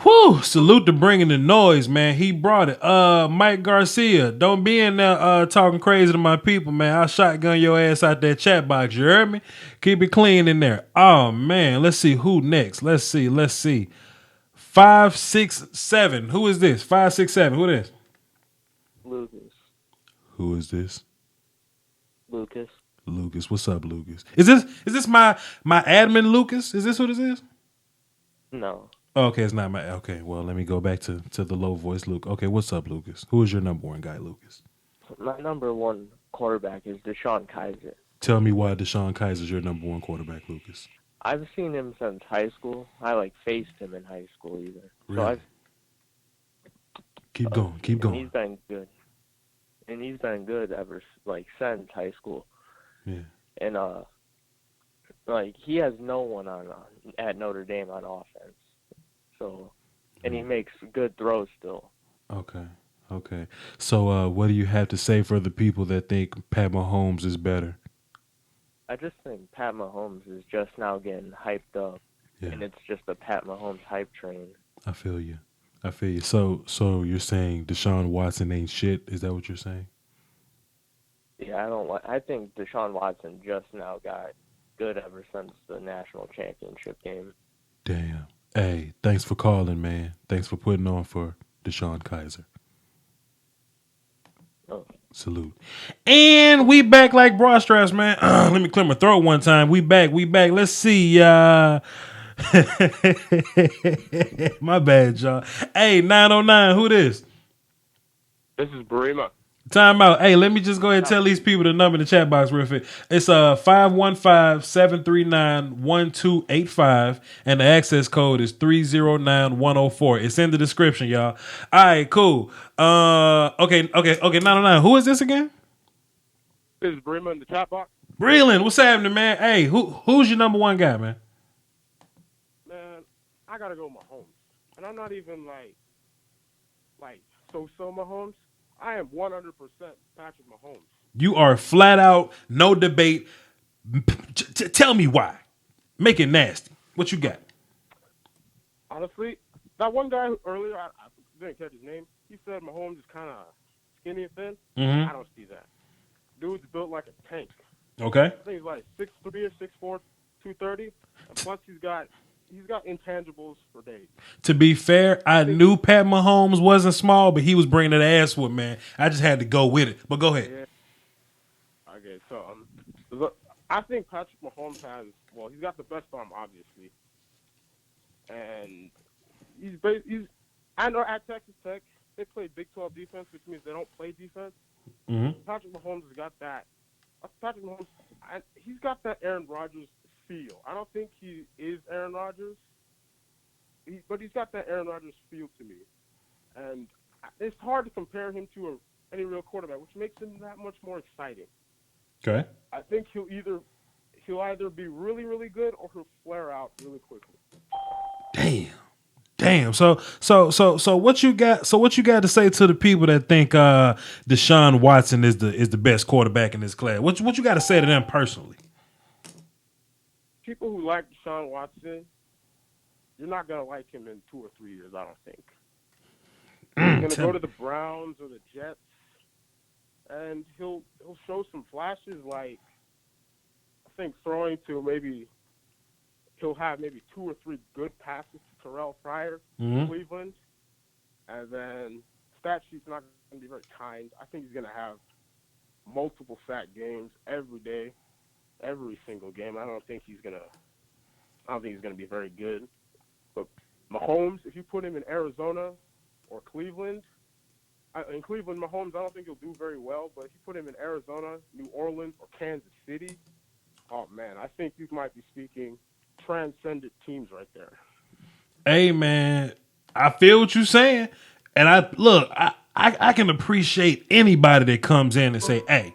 whew, salute to bringing the noise, man. He brought it. Mike Garcia, don't be in there talking crazy to my people, man. I'll shotgun your ass out that chat box. You heard me? Keep it clean in there. Oh man, let's see who next. Let's see. 567. Who is this? 567. Who is this? Lucas. Who is this? Lucas. What's up, Lucas? Is this my admin, Lucas? Is this who this is? No. Okay, it's not my. Okay, well, let me go back to the low voice, Luke. Okay, what's up, Lucas? Who is your number one guy, Lucas? My number one quarterback is Deshaun Kaiser. Tell me why Deshaun Kaiser is your number one quarterback, Lucas. I've seen him since high school. I faced him in high school even. Really? So Keep going. He's been good. And he's been good ever since high school. Yeah. And he has no one at Notre Dame on offense. So, and he makes good throws still. Okay. So, what do you have to say for the people that think Pat Mahomes is better? I just think Pat Mahomes is just now getting hyped up, and it's just a Pat Mahomes hype train. I feel you. So you're saying Deshaun Watson ain't shit? Is that what you're saying? Yeah, I think Deshaun Watson just now got good ever since the national championship game. Damn. Hey, thanks for calling, man. Thanks for putting on for Deshaun Kaiser. Oh. Salute. And we back like bra straps, man. Let me clear my throat one time. We back. Let's see. My bad, y'all. Hey, 909, who this? This is Barima. Time out. Hey, let me just go ahead and tell these people the number in the chat box real quick. It's 515-739-1285, and the access code is 309104. It's in the description, y'all. All right, cool. Okay. No. Who is this again? This is Bremer in the chat box. Breland, what's happening, man? Hey, who's your number one guy, man? Man, I gotta go Mahomes, and I'm not even like so Mahomes. I am 100% Patrick Mahomes. You are flat out, no debate. Tell me why. Make it nasty. What you got? Honestly, that one guy earlier, I didn't catch his name. He said Mahomes is kind of skinny and thin. Mm-hmm. I don't see that. Dude's built like a tank. Okay. I think he's like 6'3" or 6'4", 230. And plus, he's got intangibles for days. To be fair, I knew Pat Mahomes wasn't small, but he was bringing that ass with, man. I just had to go with it. But go ahead. Yeah. Okay, so look, I think Patrick Mahomes he's got the best arm, obviously, and I know at Texas Tech they play Big 12 defense, which means they don't play defense. Mm-hmm. Patrick Mahomes has got that. Patrick Mahomes, he's got that Aaron Rodgers feel. I don't think he is Aaron Rodgers, but he's got that Aaron Rodgers feel to me, and it's hard to compare him to any real quarterback, which makes him that much more exciting. Okay. I think he'll either be really, really good or he'll flare out really quickly. Damn. So what you got? So what you got to say to the people that think Deshaun Watson is the best quarterback in this class? What you got to say to them personally? People who like Deshaun Watson, you're not gonna like him in 2 or 3 years. I don't think. He's gonna go to the Browns or the Jets, and he'll show some flashes. Like I think throwing to he'll have maybe 2 or 3 good passes to Terrell Pryor in Cleveland, and then stat sheet's not going to be very kind. I think he's going to have multiple sack games every day, every single game. I don't think he's going to be very good. But Mahomes, if you put him in Arizona or Cleveland, in Cleveland, Mahomes, I don't think he'll do very well. But if you put him in Arizona, New Orleans, or Kansas City, oh man, I think you might be speaking transcendent teams right there. Hey man, I feel what you're saying, and I can appreciate anybody that comes in and say, "Hey,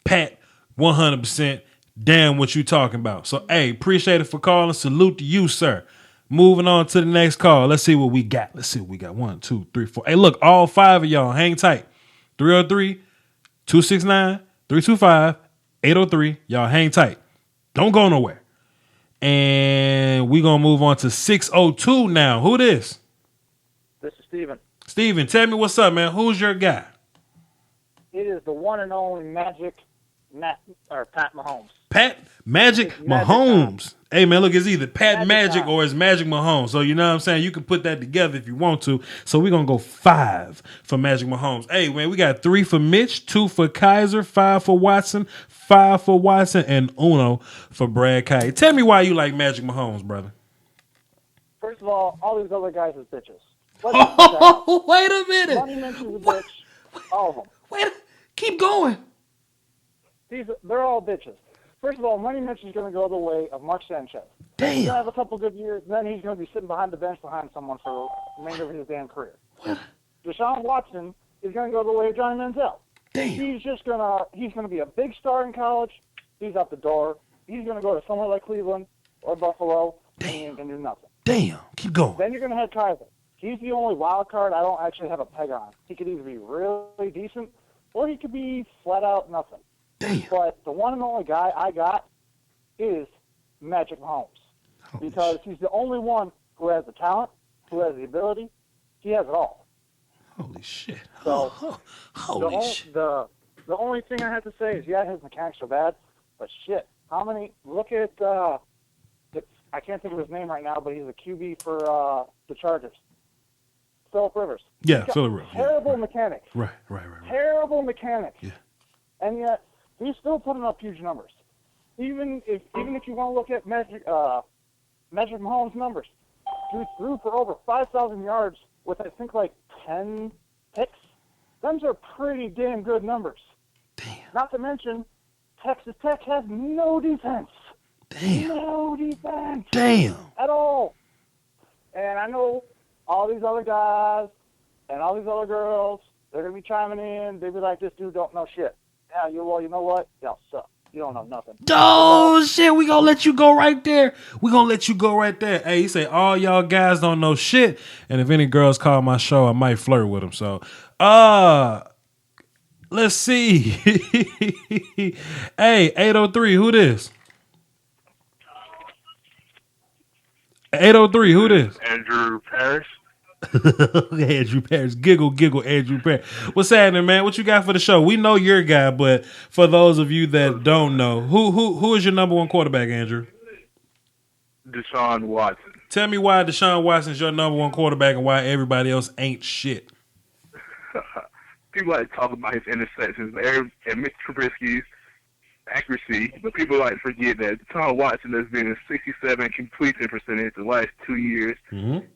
Pat, 100%, damn what you talking about." So, hey, appreciate it for calling. Salute to you, sir. Moving on to the next call. Let's see what we got. 1, 2, 3, 4. Hey, look, all 5 of y'all, hang tight. 303-269-325-803. Y'all hang tight. Don't go nowhere. And we're going to move on to 602 now. Who this? This is Steven. Steven, tell me what's up, man. Who's your guy? It is the one and only Pat Mahomes. Pat Magic Mahomes. Hey, man, look, it's either Pat Magic or it's Magic Mahomes. So, you know what I'm saying? You can put that together if you want to. So, we're going to go 5 for Magic Mahomes. Hey, man, we got 3 for Mitch, 2 for Kizer, 5 for Watson, 5 for Watson, and uno for Brad Kite. Tell me why you like Magic Mahomes, brother. First of all these other guys are bitches. Oh, wait a minute. Money Mention's a bitch. All of them. Keep going. They're all bitches. First of all, Money Mitch is going to go the way of Mark Sanchez. Damn. He's going to have a couple good years, then he's going to be sitting behind the bench behind someone for the remainder of his damn career. What? Deshaun Watson is going to go the way of Johnny Manziel. Damn. He's going to be a big star in college. He's out the door. He's going to go to somewhere like Cleveland or Buffalo. Damn. And he ain't going to do nothing. Damn. Keep going. Then you're going to have Kizer. He's the only wild card I don't actually have a peg on. He could either be really decent or he could be flat out nothing. Damn. But the one and only guy I got is Magic Mahomes. Because he's the only one who has the talent, who has the ability. He has it all. Holy shit. So Holy shit. The only thing I have to say is, yeah, his mechanics are bad, but shit, look at, I can't think of his name right now, but he's a QB for the Chargers. Phillip Rivers. Yeah, Phillip Rivers. Terrible mechanics. Right. Terrible mechanics. Yeah. And yet, he's still putting up huge numbers. Even if you want to look at Magic Mahomes' numbers, he threw for over 5,000 yards with, I think, like 10 picks. Those are pretty damn good numbers. Damn. Not to mention, Texas Tech has no defense. Damn. No defense. Damn. At all. And I know all these other guys and all these other girls, they're going to be chiming in. They'll be like, this dude don't know shit. Yeah, you know what? Y'all suck. You don't know nothing. Oh, shit. We gonna let you go right there. Hey, he say, all y'all guys don't know shit. And if any girls call my show, I might flirt with them. So, let's see. Hey, 803, who this? 803, who this? Andrew Parrish. Andrew Parrish. Giggle, Andrew Parrish. What's happening, man? What you got for the show? We know your guy, but for those of you that don't know, who is your number one quarterback, Andrew? Deshaun Watson. Tell me why Deshaun Watson's your number one quarterback and why everybody else ain't shit. People like to talk about his interceptions and Mitch Trubisky's accuracy, but people like to forget that Deshaun Watson has been a 67 completion percentage the last 2 years,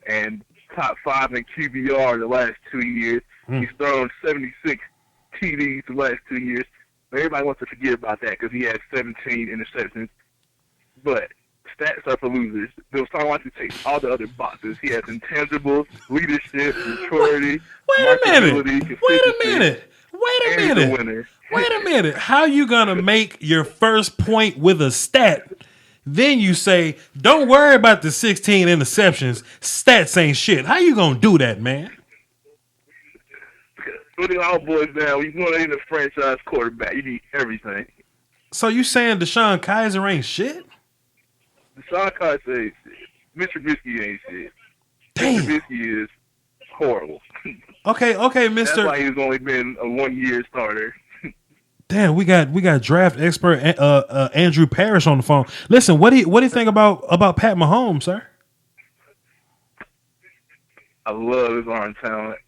and top 5 in QBR the last 2 years. He's thrown 76 TDs the last 2 years. But everybody wants to forget about that because he has 17 interceptions. But stats are for losers. Deshaun Watson takes all the other boxes. He has intangibles, leadership, maturity, marketability, consistency. Wait a minute. How you gonna make your first point with a stat? Then you say, don't worry about the 16 interceptions. Stats ain't shit. How you gonna do that, man? Put it all boys down. You want to need a franchise quarterback. You need everything. So you saying Deshaun Kizer ain't shit? Deshaun Kizer ain't shit. Mitch Trubisky ain't shit. Damn. Mitch Trubisky is horrible. Okay, Mr. That's why he's only been a 1 year starter. Damn, we got draft expert Andrew Parrish on the phone. Listen, what do you think about Pat Mahomes, sir? I love his arm talent.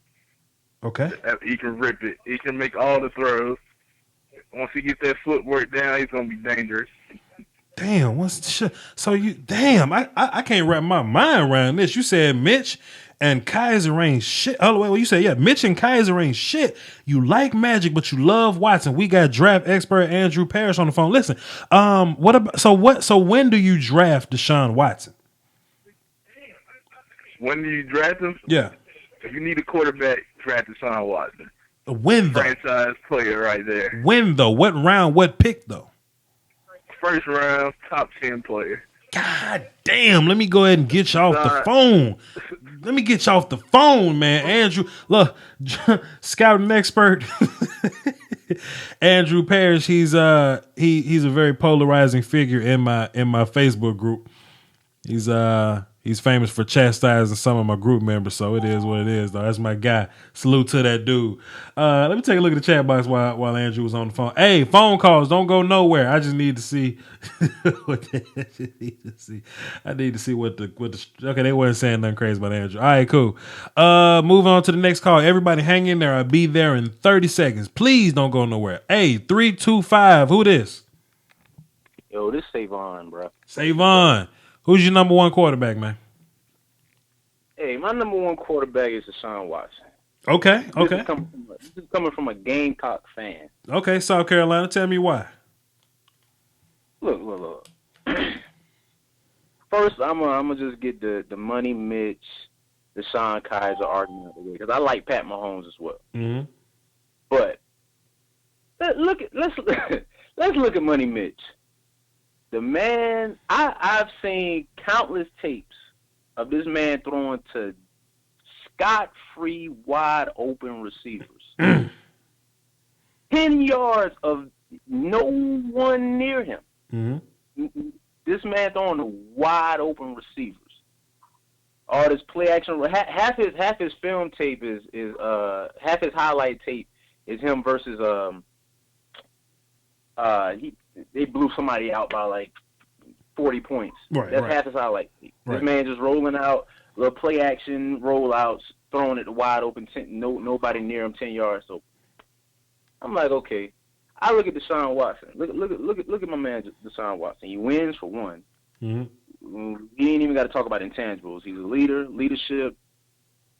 Okay. He can rip it. He can make all the throws. Once he gets that footwork down, he's gonna be dangerous. Damn, I can't wrap my mind around this. You said Mitch and Kizer ain't shit. Oh, wait, you say, yeah, Mitch and Kizer ain't shit. You like Magic, but you love Watson. We got draft expert Andrew Parrish on the phone. Listen, so when do you draft Deshaun Watson? When do you draft him? Yeah. If you need a quarterback, draft Deshaun Watson. When though? Franchise player right there. When though? What round? What pick though? First round, top 10 player. God damn, let me go ahead and get you off the phone. Let me get you off the phone, man. Andrew, look, scouting expert Andrew Parrish, he's a very polarizing figure in my Facebook group. He's famous for chastising some of my group members, so it is what it is, though. That's my guy. Salute to that dude. Let me take a look at the chat box while Andrew was on the phone. Hey, phone calls don't go nowhere. I just need to see I need to see what the okay, they weren't saying nothing crazy about Andrew. All right, cool. Moving on to the next call. Everybody hang in there. I'll be there in 30 seconds. Please don't go nowhere. Hey, 325. Who this? Yo, this Savon, bro. Savon. Who's your number one quarterback, man? Hey, my number one quarterback is Deshaun Watson. Okay. This is coming from a Gamecock fan. Okay, South Carolina. Tell me why. Look. First, I'm gonna just get the Money Mitch, Deshaun Kizer argument out of the way because I like Pat Mahomes as well. Mm-hmm. But let's look at Money Mitch. The man, I've seen countless tapes of this man throwing to scot-free, wide-open receivers. 10 yards of no one near him. Mm-hmm. This man throwing to wide-open receivers. All this play action, half his film tape is half his highlight tape is him versus they blew somebody out by like 40 points. Right, That's half his highlight. Right. This man just rolling out, little play action, rollouts, throwing it to wide open, nobody near him, 10 yards. So I'm like, okay. I look at Deshaun Watson. Look at my man Deshaun Watson. He wins for one. Mm-hmm. He ain't even got to talk about intangibles. He's a leadership.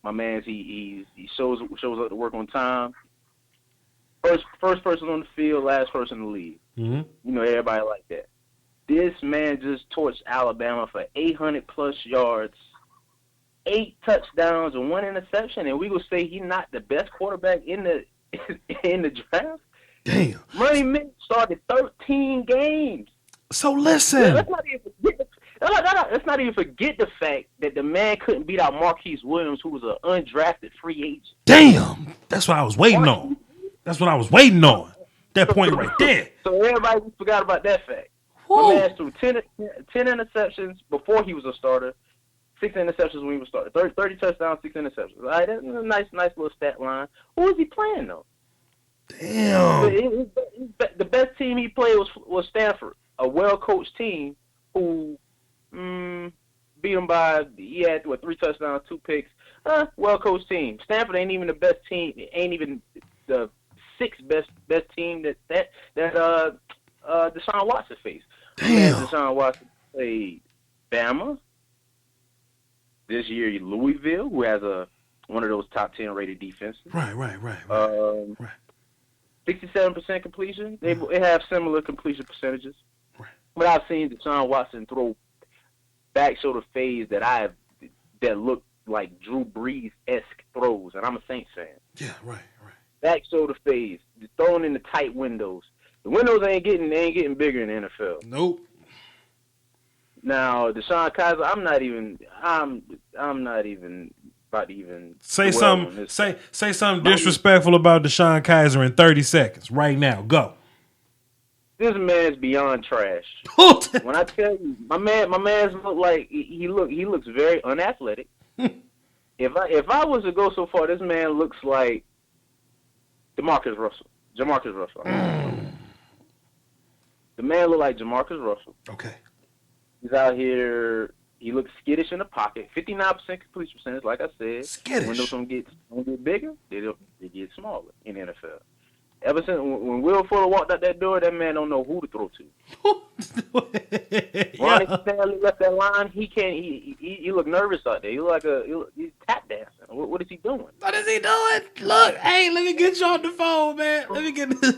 My man, he shows up to work on time. First person on the field, last person to leave. Mm-hmm. You know, everybody like that. This man just torched Alabama for 800-plus yards, 8 touchdowns, and 1 interception, and we will say he's not the best quarterback in the in the draft. Damn. Money Mitch started 13 games. So listen. Let's not even forget the fact that the man couldn't beat out Marquise Williams, who was an undrafted free agent. Damn. That's what I was waiting on. That point right there. So everybody forgot about that fact. Whoa. My man threw 10 interceptions before he was a starter, 6 interceptions when he was started. 30 touchdowns, 6 interceptions. All right, that's a nice little stat line. Who was he playing, though? Damn. The best team he played was Stanford, a well-coached team who beat him by, he had, 3 touchdowns, 2 picks. Well-coached team. Stanford ain't even the best team. Ain't even the 6th best team that Deshaun Watson faced. Damn. Deshaun Watson played Bama. This year, Louisville, who has one of those top 10 rated defenses. Right. 67% completion. They have similar completion percentages. Right. But I've seen Deshaun Watson throw back shoulder fades that look like Drew Brees-esque throws, and I'm a Saints fan. Yeah, right. Back shoulder fades, throwing in the tight windows. The windows ain't getting bigger in the NFL. Nope. Now, DeShone Kizer, I'm not even about to even say something. Say something disrespectful about DeShone Kizer in 30 seconds. Right now, go. This man's beyond trash. When I tell you, my man's look like he looks very unathletic. If I was to go so far, this man looks like Jamarcus Russell. The man look like Jamarcus Russell. Okay. He's out here. He looks skittish in the pocket. 59% completion percentage, like I said. Skittish. Windows don't get bigger. They get smaller in the NFL. Ever since when Will Fuller walked out that door, that man don't know who to throw to. Ronnie Stanley left that line. He can't. He look nervous out there. He look like he's tap dancing. What is he doing? What is he doing? Look, hey, let me get you on the phone, man. Let me get this.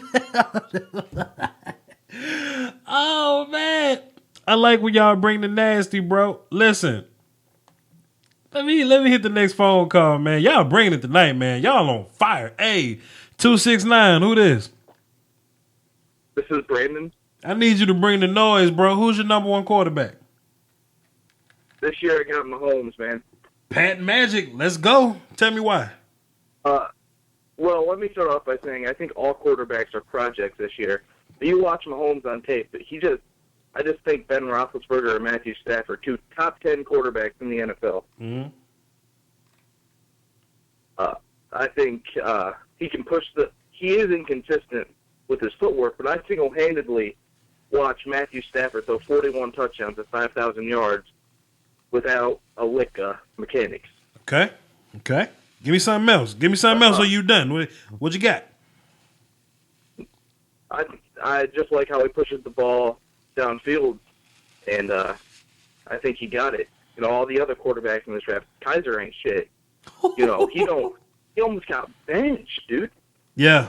Oh man, I like when y'all bring the nasty, bro. Listen, let me hit the next phone call, man. Y'all bringing it tonight, man. Y'all on fire. Hey, 269, who this? This is Brandon. I need you to bring the noise, bro. Who's your number 1 quarterback? This year I got Mahomes, man. Pat Magic, let's go. Tell me why. Well, let me start off by saying I think all quarterbacks are projects this year. You watch Mahomes on tape, but I just think Ben Roethlisberger and Matthew Stafford, 2 top 10 quarterbacks in the NFL. Mm-hmm. I think he can push he is inconsistent with his footwork, but I single-handedly watch Matthew Stafford throw 41 touchdowns at 5,000 yards without a lick of mechanics. Okay. Give me something else. Or you done. What you got? I just like how he pushes the ball downfield, and I think he got it. You know, all the other quarterbacks in this draft, Kizer ain't shit. You know, he almost got benched, dude. Yeah,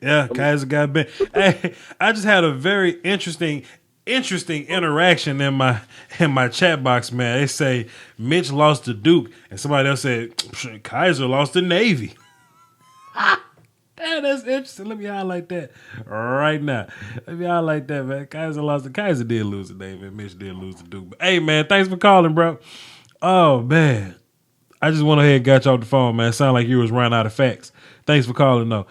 Kizer got benched. Hey, I just had a very interesting interaction in my chat box, man. They say Mitch lost to Duke, and somebody else said Kizer lost to Navy. Damn, that's interesting. Let me highlight that right now. Man. Kizer did lose to Navy, and Mitch did lose to Duke. But hey, man, thanks for calling, bro. Oh man, I just went ahead and got you off the phone, man. Sound like you was running out of facts. Thanks for calling, though.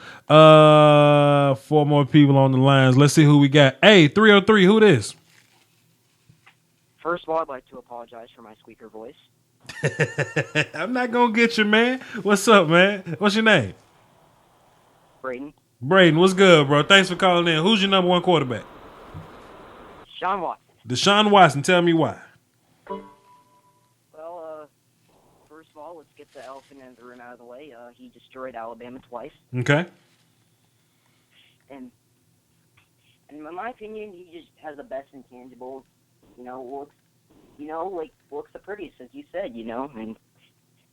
4 more people on the lines. Let's see who we got. Hey, 303, who this? First of all, I'd like to apologize for my squeaker voice. I'm not going to get you, man. What's up, man? What's your name? Braden, what's good, bro? Thanks for calling in. Who's your number 1 quarterback? Deshaun Watson. Deshaun Watson. Tell me why. Well, first of all, let's get the elephant in the room out of the way. He destroyed Alabama twice. Okay. And in my opinion, he just has the best intangibles. Looks the prettiest, as you said, and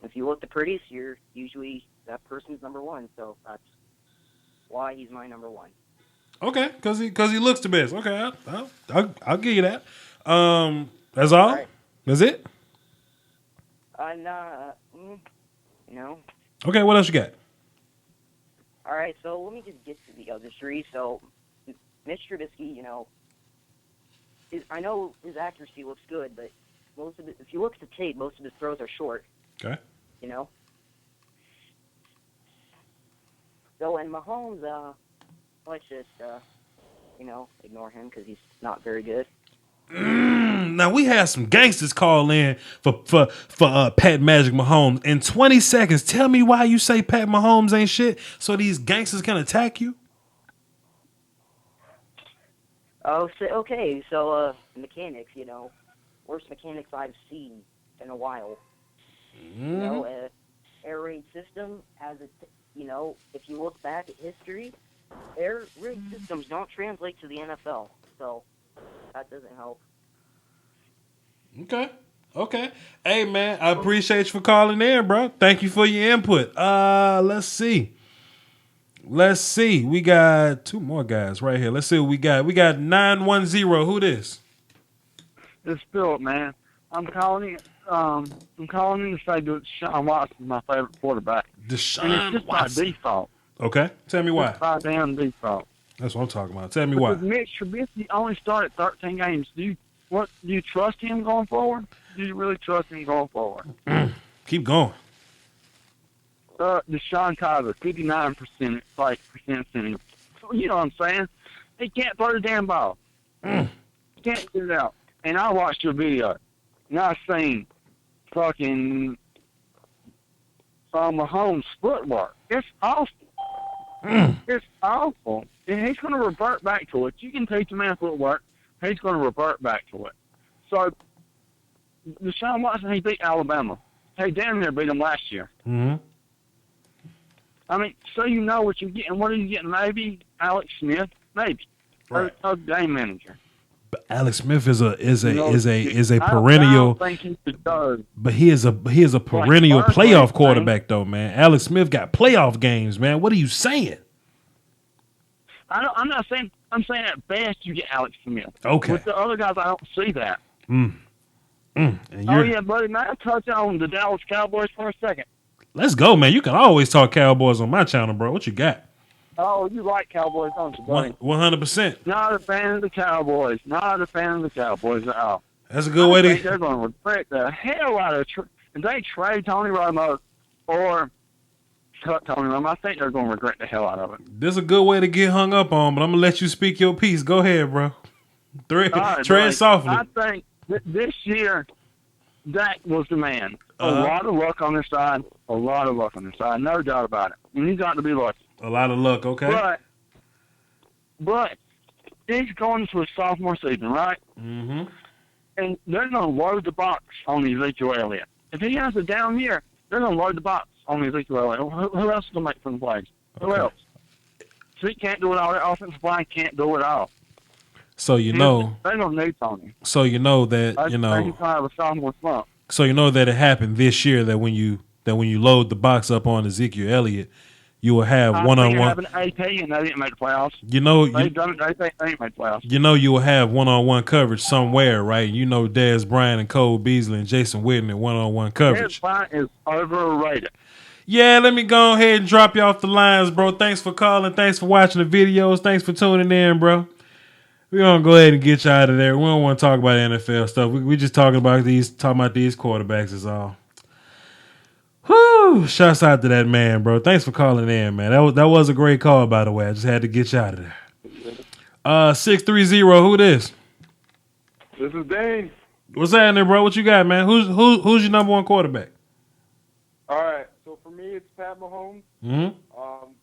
if you look the prettiest, you're usually that person's number 1, so why he's my number one. Okay, because he looks the best. Okay, I'll give you that. That's all. Right. That's it. No. Okay, what else you got? All right, so let me just get to the other three. So, Mitch Trubisky, I know his accuracy looks good, but if you look at the tape, most of his throws are short. Okay. So, and Mahomes, let's just, ignore him because he's not very good. Now we had some gangsters call in for Pat Magic Mahomes. In 20 seconds, tell me why you say Pat Mahomes ain't shit, so these gangsters can attack you. Oh, okay. So, mechanics, worst mechanics I've seen in a while. Air raid system has if you look back at history, air raid systems don't translate to the NFL. So that doesn't help. Okay. Hey man, I appreciate you for calling in, bro. Thank you for your input. Let's see. We got two more guys right here. Let's see what we got. We got 910. Who this? It's Philip, man. I'm calling in to say that Deshaun Watson is my favorite quarterback. And it's just by default. Okay. Tell me why. Just by damn default. That's what I'm talking about. Tell me because why. Mitch Trubisky only started 13 games. Do you trust him going forward? Do you really trust him going forward? Keep going. Deshaun Kizer, 59% percentage. You know what I'm saying? He can't throw the damn ball. Can't get it out. And I watched your video, and I seen fucking Mahomes' footwork. It's awful. It's awful. And he's going to revert back to it. You can teach a man footwork. He's going to revert back to it. So, Deshaun Watson, he beat Alabama. He damn near beat him last year. Mm-hmm. I mean, so you know what you're getting. What are you getting? Maybe Alex Smith? Maybe. Right. A game manager. But Alex Smith is a perennial. I don't think he does. But he is a perennial playoff quarterback, though, man. Alex Smith got playoff games, man. What are you saying? I'm not saying. I'm saying at best you get Alex Smith. Okay. With the other guys, I don't see that. And Oh yeah, buddy. May I touch on the Dallas Cowboys for a second? Let's go, man. You can always talk Cowboys on my channel, bro. What you got? Oh, you like Cowboys, don't you, buddy? 100%. Not a fan of the Cowboys. Not a fan of the Cowboys at all. That's a good way to. I think they're going to regret the hell out of if they trade Tony Romo or cut Tony Romo. I think they're going to regret the hell out of it. This is a good way to get hung up on, but I'm gonna let you speak your piece. Go ahead, bro. Tread softly. I think this year, Dak was the man. A lot of luck on their side. No doubt about it. And he's got to be lucky. A lot of luck, okay. But he's going to his sophomore season, right? Mm-hmm. And they're going to load the box on Ezekiel Elliott. If he has a down year, they're going to load the box on Ezekiel Elliott. Who else is going to make some plays? Okay. Who else? Zeke can't do it all. The offensive line can't do it all. So you know. They don't need Tony. So you know that He's going to have a sophomore slump. So you know that it happened this year that when you load the box up on Ezekiel Elliott, you will have one-on-one. Having AP and they didn't make the playoffs. You know, they didn't make the playoffs. You know you will have one-on-one coverage somewhere, right? You know Dez Bryant and Cole Beasley and Jason Witten in one-on-one coverage. Dez Bryant is overrated. Yeah, let me go ahead and drop you off the lines, bro. Thanks for calling. Thanks for watching the videos. Thanks for tuning in, bro. We're going to go ahead and get you out of there. We don't want to talk about NFL stuff. We just talking about these quarterbacks is all. Whew. Shouts out to that man, bro. Thanks for calling in, man. That was a great call, by the way. I just had to get you out of there. 630, who this? This is Dane. What's happening, bro? What you got, man? Who's your number one quarterback? All right. So for me, it's Pat Mahomes. Mm-hmm.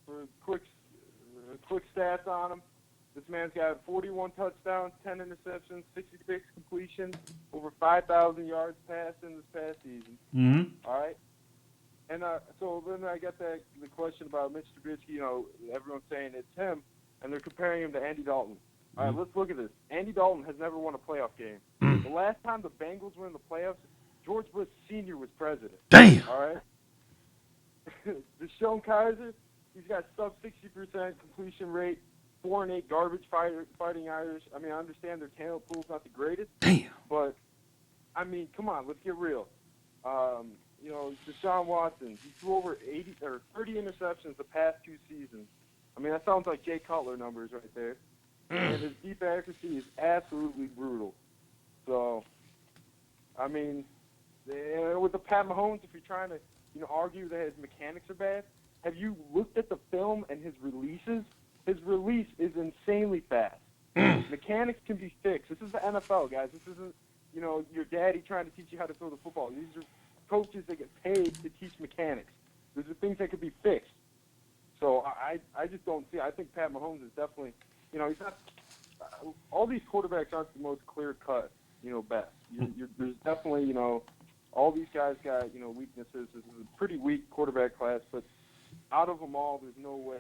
For quick stats on him, this man's got 41 touchdowns, 10 interceptions, 66 completions, over 5,000 yards passed in this past season. Mm-hmm. All right. And so then I got the question about Mitch Trubisky. You know, everyone's saying it's him, and they're comparing him to Andy Dalton. All right, let's look at this. Andy Dalton has never won a playoff game. The last time the Bengals were in the playoffs, George Bush Sr. was president. Damn. All right. Deshaun Kizer, He's got sub 60% completion rate, 4-8 garbage fighting Irish. I mean, I understand their talent pool's not the greatest. Damn. But I mean, come on, let's get real. You know, Deshaun Watson, he threw over 30 interceptions the past 2 seasons. I mean, that sounds like Jay Cutler numbers right there. And his deep accuracy is absolutely brutal. So, I mean, with the Pat Mahomes, if you're trying to, argue that his mechanics are bad, have you looked at the film and his releases? His release is insanely fast. Mechanics can be fixed. This is the NFL, guys. This isn't, your daddy trying to teach you how to throw the football. These are coaches that get paid to teach mechanics. These are things that could be fixed. So I just don't see. I think Pat Mahomes is definitely, he's not. All these quarterbacks aren't the most clear-cut, best. There's definitely, all these guys got, weaknesses. This is a pretty weak quarterback class, but out of them all, there's no way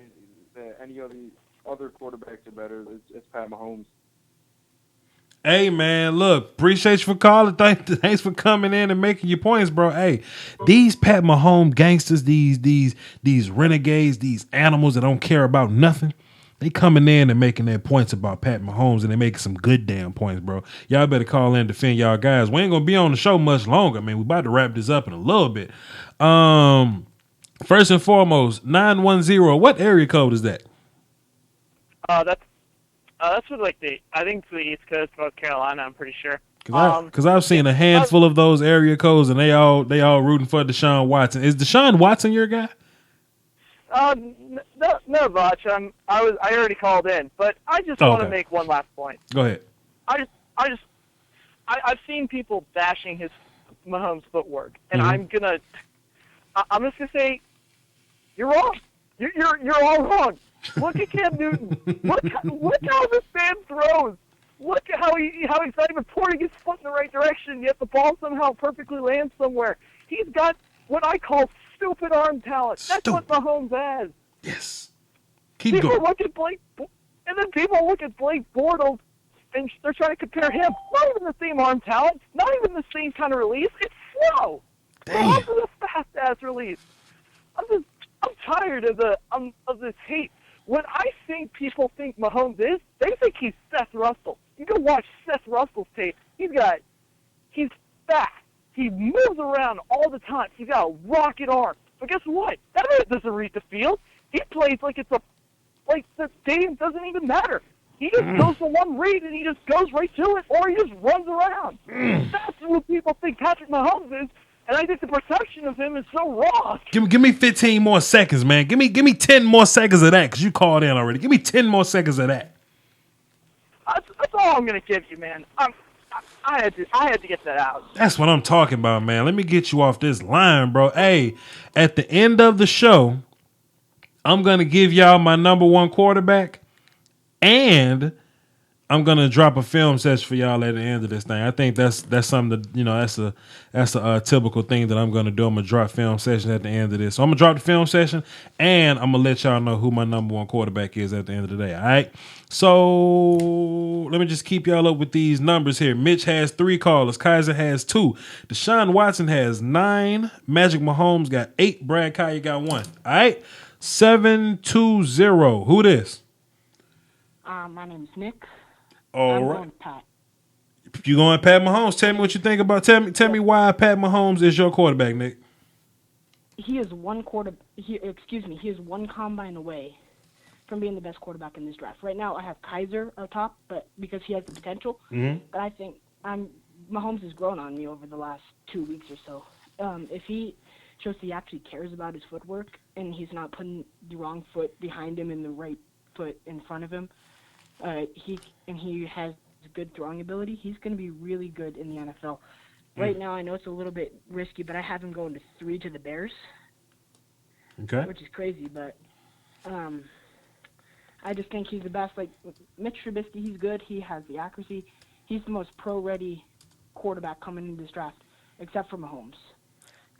that any of the other quarterbacks are better. It's Pat Mahomes. Hey, man, look, appreciate you for calling. Thanks for coming in and making your points, bro. Hey, these Pat Mahomes gangsters, these renegades, these animals that don't care about nothing, they coming in and making their points about Pat Mahomes, and they making some good damn points, bro. Y'all better call in and defend y'all guys. We ain't going to be on the show much longer, man. We about to wrap this up in a little bit. First and foremost, 910, what area code is that? That's with I think it's the East Coast, North Carolina. I'm pretty sure. Because I've seen a handful of those area codes, and they all rooting for Deshaun Watson. Is Deshaun Watson your guy? No, Voch. I already called in, but I just want to make one last point. Go ahead. I've seen people bashing his Mahomes footwork, and I'm just gonna say, you're wrong. You're all wrong. Look at Cam Newton. Look how this man throws. Look at how he's not even pointing his foot in the right direction, yet the ball somehow perfectly lands somewhere. He's got what I call stupid arm talent. That's what Mahomes has. Yes. People look at Blake, and then people look at Blake Bortles, and they're trying to compare him. Not even the same arm talent. Not even the same kind of release. It's slow. Mahomes is a fast-ass release. I'm tired of this hate. When I think people think Mahomes is, they think he's Seth Russell. You go watch Seth Russell's tape. He's fast. He moves around all the time. He's got a rocket arm. But guess what? That man doesn't read the field. He plays like the stadium doesn't even matter. He just goes for one read and he just goes right to it, or he just runs around. That's what people think Patrick Mahomes is. And I think the perception of him is so wrong. Give me 15 more seconds, man. Give me 10 more seconds of that, because you called in already. Give me 10 more seconds of that. That's all I'm gonna give you, man. I had to get that out. That's what I'm talking about, man. Let me get you off this line, bro. Hey, at the end of the show, I'm gonna give y'all my number one quarterback, and I'm gonna drop a film session for y'all at the end of this thing. I think that's something that that's a typical thing that I'm gonna do. I'm gonna drop film session at the end of this. So I'm gonna drop the film session, and I'm gonna let y'all know who my number one quarterback is at the end of the day. All right. So let me just keep y'all up with these numbers here. Mitch has 3 callers. Kizer has 2. Deshaun Watson has 9. Magic Mahomes got 8. Brad Kaya got 1. All right. 720. Who this? My name's Nick. All right. You going Pat Mahomes? Tell me what you think about. Tell me why Pat Mahomes is your quarterback, Nick. He is one He is one combine away from being the best quarterback in this draft. Right now, I have Kizer up top, but because he has the potential. Mm-hmm. But I think Mahomes has grown on me over the last 2 weeks or so. If he shows he actually cares about his footwork and he's not putting the wrong foot behind him and the right foot in front of him, he has good throwing ability, he's going to be really good in the NFL. Right now, I know it's a little bit risky, but I have him going to 3 to the Bears. Okay. Which is crazy, but I just think he's the best. Like Mitch Trubisky, he's good. He has the accuracy. He's the most pro-ready quarterback coming into this draft, except for Mahomes.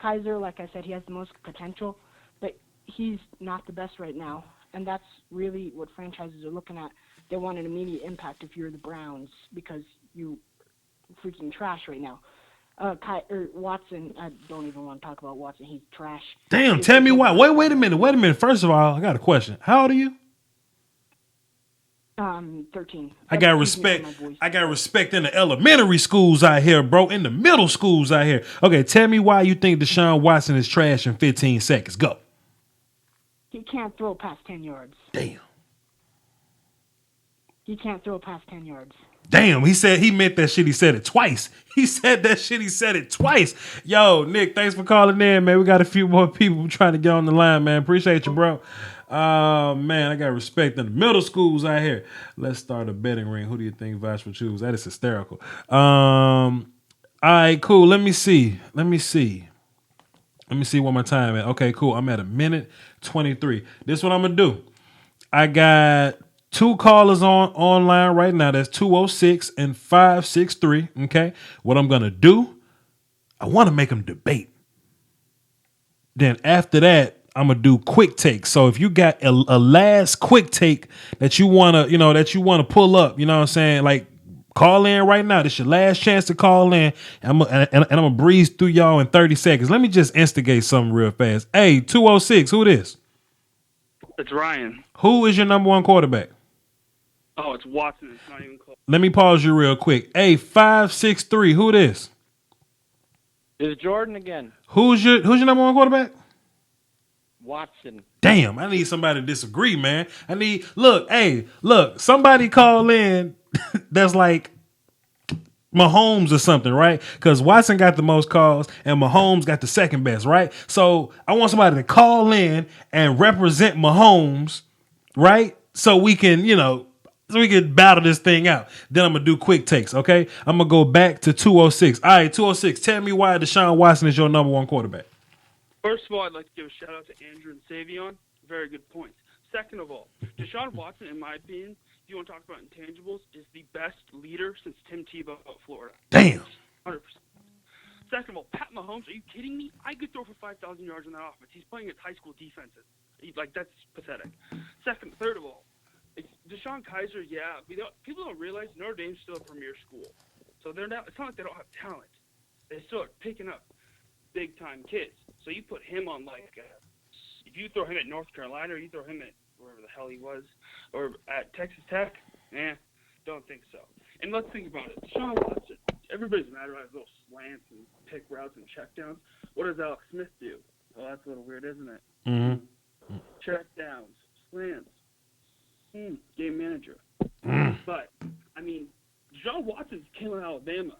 Kizer, like I said, he has the most potential, but he's not the best right now, and that's really what franchises are looking at. They want an immediate impact if you're the Browns because you freaking trash right now. Watson, I don't even want to talk about Watson. He's trash. Damn, tell me why. Wait a minute. First of all, I got a question. How old are you? 13. I got respect. I got respect in the elementary schools out here, bro. In the middle schools out here. Okay, tell me why you think Deshaun Watson is trash in 15 seconds. Go. He can't throw past 10 yards. Damn. He can't throw past 10 yards. Damn, he meant that shit. He said it twice. He said that shit. He said it twice. Yo, Nick, thanks for calling in, man. We got a few more people trying to get on the line, man. Appreciate you, bro. Man, I got respect in the middle schools out here. Let's start a betting ring. Who do you think Voch will choose? That is hysterical. All right, cool. Let me see what my time at. Okay, cool. I'm at 1:23. This is what I'm gonna do. I got 2 callers online right now. That's 206 and 563. Okay. What I'm gonna do, I want to make them debate. Then after that, I'm gonna do quick takes. So if you got a last quick take that you wanna pull up, you know what I'm saying? Like, call in right now. This your last chance to call in. And I'm gonna breeze through y'all in 30 seconds. Let me just instigate something real fast. Hey, 206, who this? It's Ryan. Who is your number 1 quarterback? Oh, it's Watson. It's not even close. Let me pause you real quick. Hey, 563, who this? It's Jordan again. Who's your number 1 quarterback? Watson. Damn, I need somebody to disagree, man. Look, somebody call in that's like Mahomes or something, right? Because Watson got the most calls and Mahomes got the second best, right? So I want somebody to call in and represent Mahomes, right? So we can, battle this thing out. Then I'm going to do quick takes, okay? I'm going to go back to 206. All right, 206, tell me why Deshaun Watson is your number 1 quarterback. First of all, I'd like to give a shout out to Andrew and Savion. Very good points. Second of all, Deshaun Watson, in my opinion, if you want to talk about intangibles, is the best leader since Tim Tebow at Florida. Damn. 100%. Second of all, Pat Mahomes, are you kidding me? I could throw for 5,000 yards in that offense. He's playing at high school defenses. That's pathetic. Third of all, Deshaun Kizer, people don't realize Notre Dame's still a premier school. So it's not like they don't have talent. They still are picking up big-time kids. So you put him on, if you throw him at North Carolina or you throw him at wherever the hell he was, or at Texas Tech, don't think so. And let's think about it. Deshaun Watson, everybody's mad about his little slants and pick routes and checkdowns. What does Alex Smith do? Well, that's a little weird, isn't it? Mm-hmm. Checkdowns, slants, game manager. But, Deshaun Watson's killing Alabama.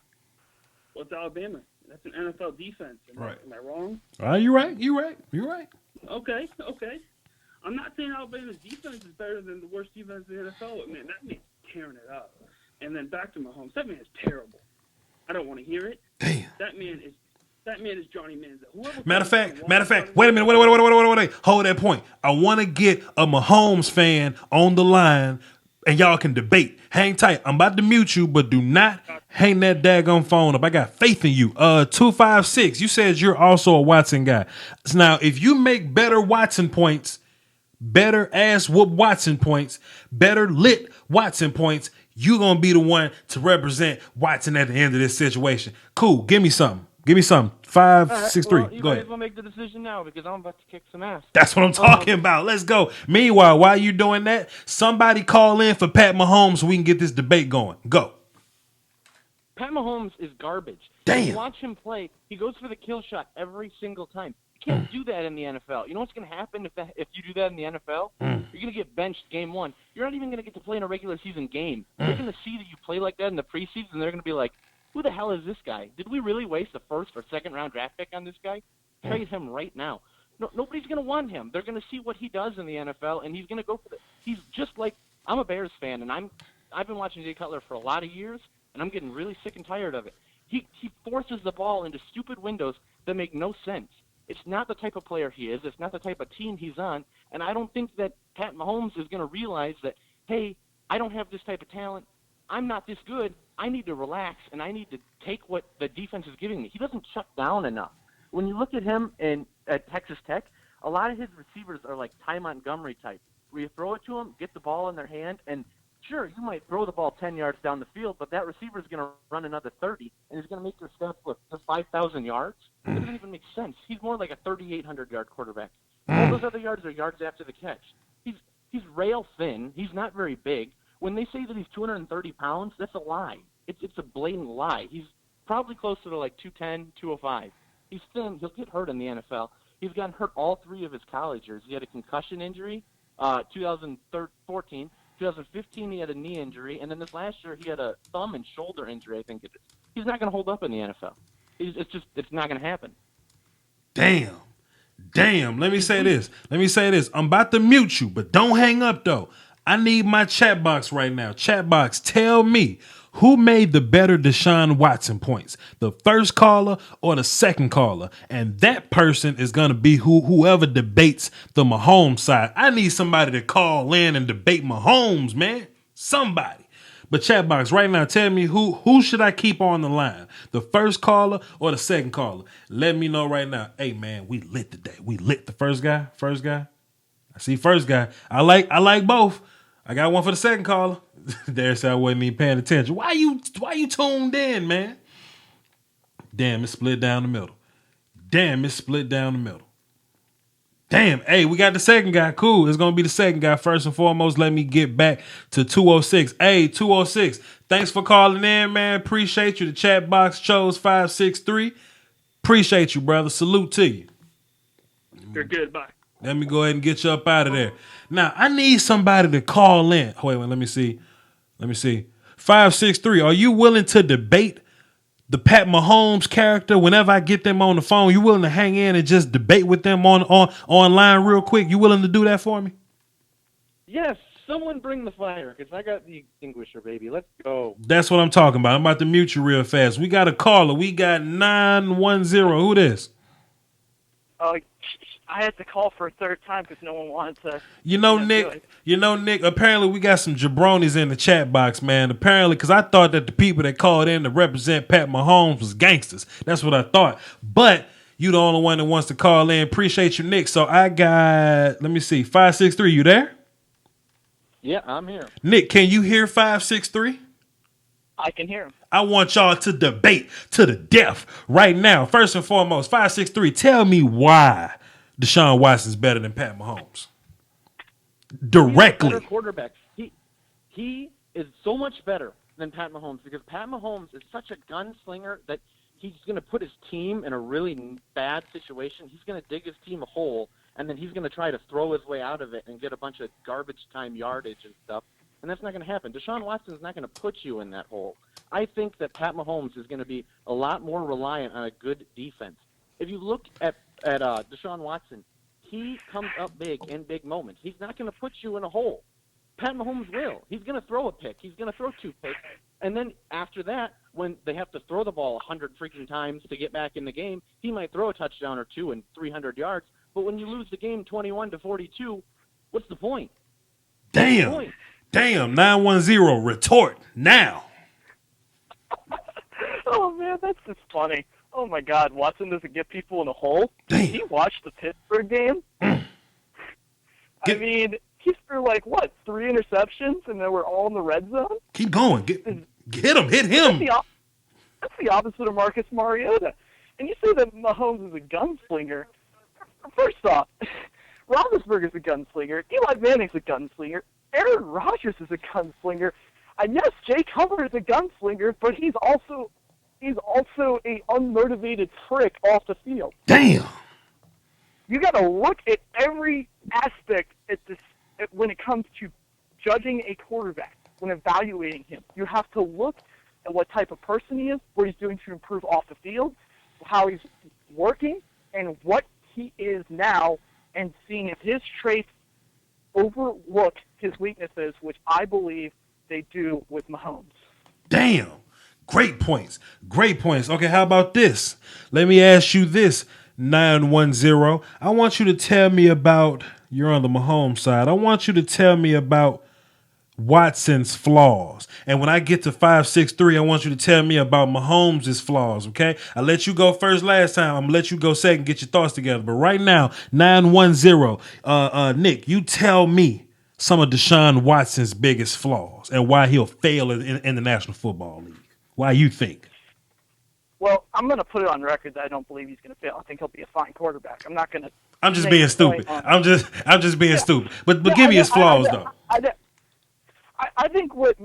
What's Alabama? That's an NFL defense. Am I wrong? You're right. Okay. I'm not saying Alabama's defense is better than the worst defense in the NFL, but man, that man's tearing it up. And then back to Mahomes. That man is terrible. I don't want to hear it. Damn. That man is Johnny Manziel. Matter of fact, wait a minute. Wait. Hold that point. I want to get a Mahomes fan on the line and y'all can debate. Hang tight. I'm about to mute you, but do not hang that daggone phone up. I got faith in you. 256, you said you're also a Watson guy. So now, if you make better Watson points, better ass whoop Watson points, better lit Watson points, you going to be the one to represent Watson at the end of this situation. Cool. Give me something. 563. Well, you Go might ahead. as well make the decision now because I'm about to kick some ass. That's what I'm talking about. Let's go. Meanwhile, while you doing that, somebody call in for Pat Mahomes so we can get this debate going. Go. Pat Mahomes is garbage. Damn. You watch him play, he goes for the kill shot every single time. You can't do that in the NFL. You know what's going to happen if you do that in the NFL? You're going to get benched game 1. You're not even going to get to play in a regular season game. They're going to see that you play like that in the preseason, and they're going to be like, who the hell is this guy? Did we really waste a first or second round draft pick on this guy? Trade him right now. No, nobody's going to want him. They're going to see what he does in the NFL, and he's going to go for he's just like, I'm a Bears fan, and I've been watching Jay Cutler for a lot of years, and I'm getting really sick and tired of it. He forces the ball into stupid windows that make no sense. It's not the type of player he is. It's not the type of team he's on, and I don't think that Pat Mahomes is going to realize that, hey, I don't have this type of talent. I'm not this good. I need to relax, and I need to take what the defense is giving me. He doesn't shut down enough. When you look at him at Texas Tech, a lot of his receivers are like Ty Montgomery type, where you throw it to them, get the ball in their hand, and Sure, you might throw the ball 10 yards down the field, but that receiver is going to run another 30, and he's going to make your stats look to 5,000 yards. It doesn't even make sense. He's more like a 3,800-yard quarterback. All those other yards are yards after the catch. He's rail thin. He's not very big. When they say that he's 230 pounds, that's a lie. It's a blatant lie. He's probably closer to like 210, 205. He's thin. He'll get hurt in the NFL. He's gotten hurt all three of his college years. He had a concussion injury, 2014. 2015, he had a knee injury, and then this last year, he had a thumb and shoulder injury, I think it is. He's not going to hold up in the NFL. It's not going to happen. Damn. Let me say this. I'm about to mute you, but don't hang up, though. I need my chat box right now. Chat box, tell me who made the better Deshaun Watson points, the first caller or the second caller? And that person is going to be whoever debates the Mahomes side. I need somebody to call in and debate Mahomes, man. Somebody. But chat box right now, tell me who should I keep on the line? The first caller or the second caller? Let me know right now. Hey, man, we lit today. We lit. The first guy. I see first guy. I like both. I got one for the second caller. There, so I wasn't even paying attention. Why you tuned in, man? Damn, it's split down the middle. Damn, hey, we got the second guy. Cool. It's going to be the second guy. First and foremost, let me get back to 206. Hey, 206, thanks for calling in, man. Appreciate you. The chat box chose 563. Appreciate you, brother. Salute to you. You're good. Bye. Let me go ahead and get you up out of there. Now, I need somebody to call in. Wait, let me see. 563, are you willing to debate the Pat Mahomes character whenever I get them on the phone? You willing to hang in and just debate with them online real quick? You willing to do that for me? Yes, someone bring the fire, because I got the extinguisher, baby. Let's go. That's what I'm talking about. I'm about to mute you real fast. We got a caller. We got 910. Who this? I had to call for a third time because no one wanted to. Nick, apparently we got some jabronis in the chat box, man. Apparently, because I thought that the people that called in to represent Pat Mahomes was gangsters. That's what I thought. But you the only one that wants to call in. Appreciate you, Nick. So I got, 563. You there? Yeah, I'm here. Nick, can you hear 563? I can hear him. I want y'all to debate to the death right now. First and foremost, 563, tell me why Deshaun Watson's better than Pat Mahomes. Directly. He's a better quarterback. He is so much better than Pat Mahomes because Pat Mahomes is such a gunslinger that he's going to put his team in a really bad situation. He's going to dig his team a hole, and then he's going to try to throw his way out of it and get a bunch of garbage time yardage and stuff. And that's not going to happen. Deshaun Watson is not going to put you in that hole. I think that Pat Mahomes is going to be a lot more reliant on a good defense. If you look at Deshaun Watson, he comes up big in big moments. He's not going to put you in a hole. Pat Mahomes will. He's going to throw a pick. He's going to throw 2 picks. And then after that, when they have to throw the ball 100 freaking times to get back in the game, he might throw a touchdown or 2 and 300 yards. But when you lose the game 21-42, what's the point? Damn. 910, retort now. Oh, man, that's just funny. Oh, my God, Watson doesn't get people in a hole? Damn. Did he watch the Pittsburgh game? I mean, he threw, 3 interceptions, and they were all in the red zone? Keep going. Hit him. Hit him. That's the opposite of Marcus Mariota. And you say that Mahomes is a gunslinger. First off, Roethlisberger's a gunslinger. Eli Manning's a gunslinger. Aaron Rodgers is a gunslinger. And yes, Jay Cutler is a gunslinger, but he's also a unmotivated prick off the field. Damn. You got to look at every aspect when it comes to judging a quarterback, when evaluating him. You have to look at what type of person he is, what he's doing to improve off the field, how he's working, and what he is now, and seeing if his traits overlook his weaknesses, which I believe they do with Mahomes. Damn. Great points. Okay, how about this? Let me ask you this, 910. I want you to tell me about, you're on the Mahomes side, I want you to tell me about Watson's flaws. And when I get to 563, I want you to tell me about Mahomes' flaws, okay? I let you go first last time. I'm going to let you go second, get your thoughts together. But right now, 910, Nick, you tell me some of Deshaun Watson's biggest flaws and why he'll fail in the National Football League? Why you think? Well, I'm going to put it on record that I don't believe he's going to fail. I think he'll be a fine quarterback. I'm not going to. I'm just being stupid. I'm just being stupid. But Yeah, give me his flaws though. I think what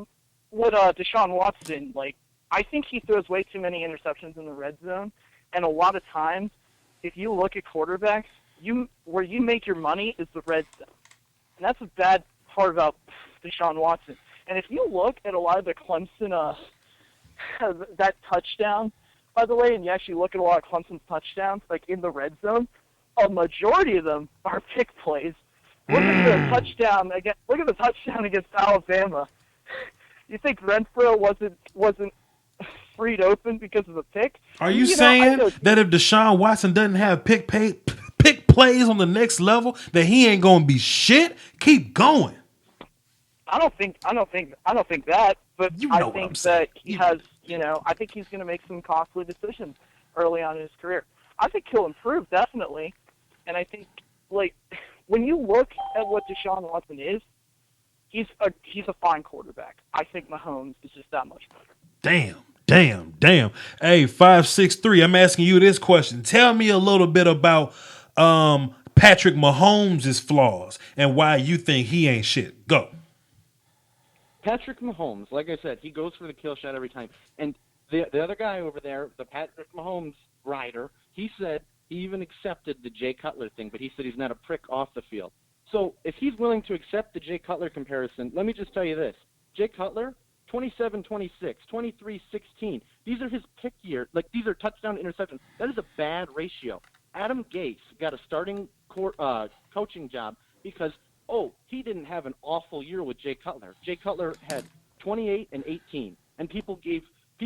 Deshaun Watson, like, I think he throws way too many interceptions in the red zone, and a lot of times, if you look at quarterbacks, where you make your money is the red zone, and that's a bad part about Deshaun Watson. And if you look at a lot of the Clemson, that touchdown, by the way, and you actually look at a lot of Clemson's touchdowns, like in the red zone, a majority of them are pick plays. Look at the touchdown against Alabama. You think Renfro wasn't freed open because of the pick? Are you saying that if Deshaun Watson doesn't have pick plays on the next level, that he ain't gonna be shit? Keep going. I don't think that, but I think that he has. I think he's going to make some costly decisions early on in his career. I think he'll improve definitely, and I think like when you look at what Deshaun Watson is, he's a fine quarterback. I think Mahomes is just that much better. Damn. Hey, 563. I'm asking you this question. Tell me a little bit about Patrick Mahomes' flaws and why you think he ain't shit. Go. Patrick Mahomes, like I said, he goes for the kill shot every time. And the other guy over there, the Patrick Mahomes rider, he said he even accepted the Jay Cutler thing, but he said he's not a prick off the field. So if he's willing to accept the Jay Cutler comparison, let me just tell you this. Jay Cutler, 27-26, 23-16. These are his pick year. Like, these are touchdown interceptions. That is a bad ratio. Adam Gase got a starting coaching job because he didn't have an awful year with Jay Cutler. Jay Cutler had 28 and 18, and people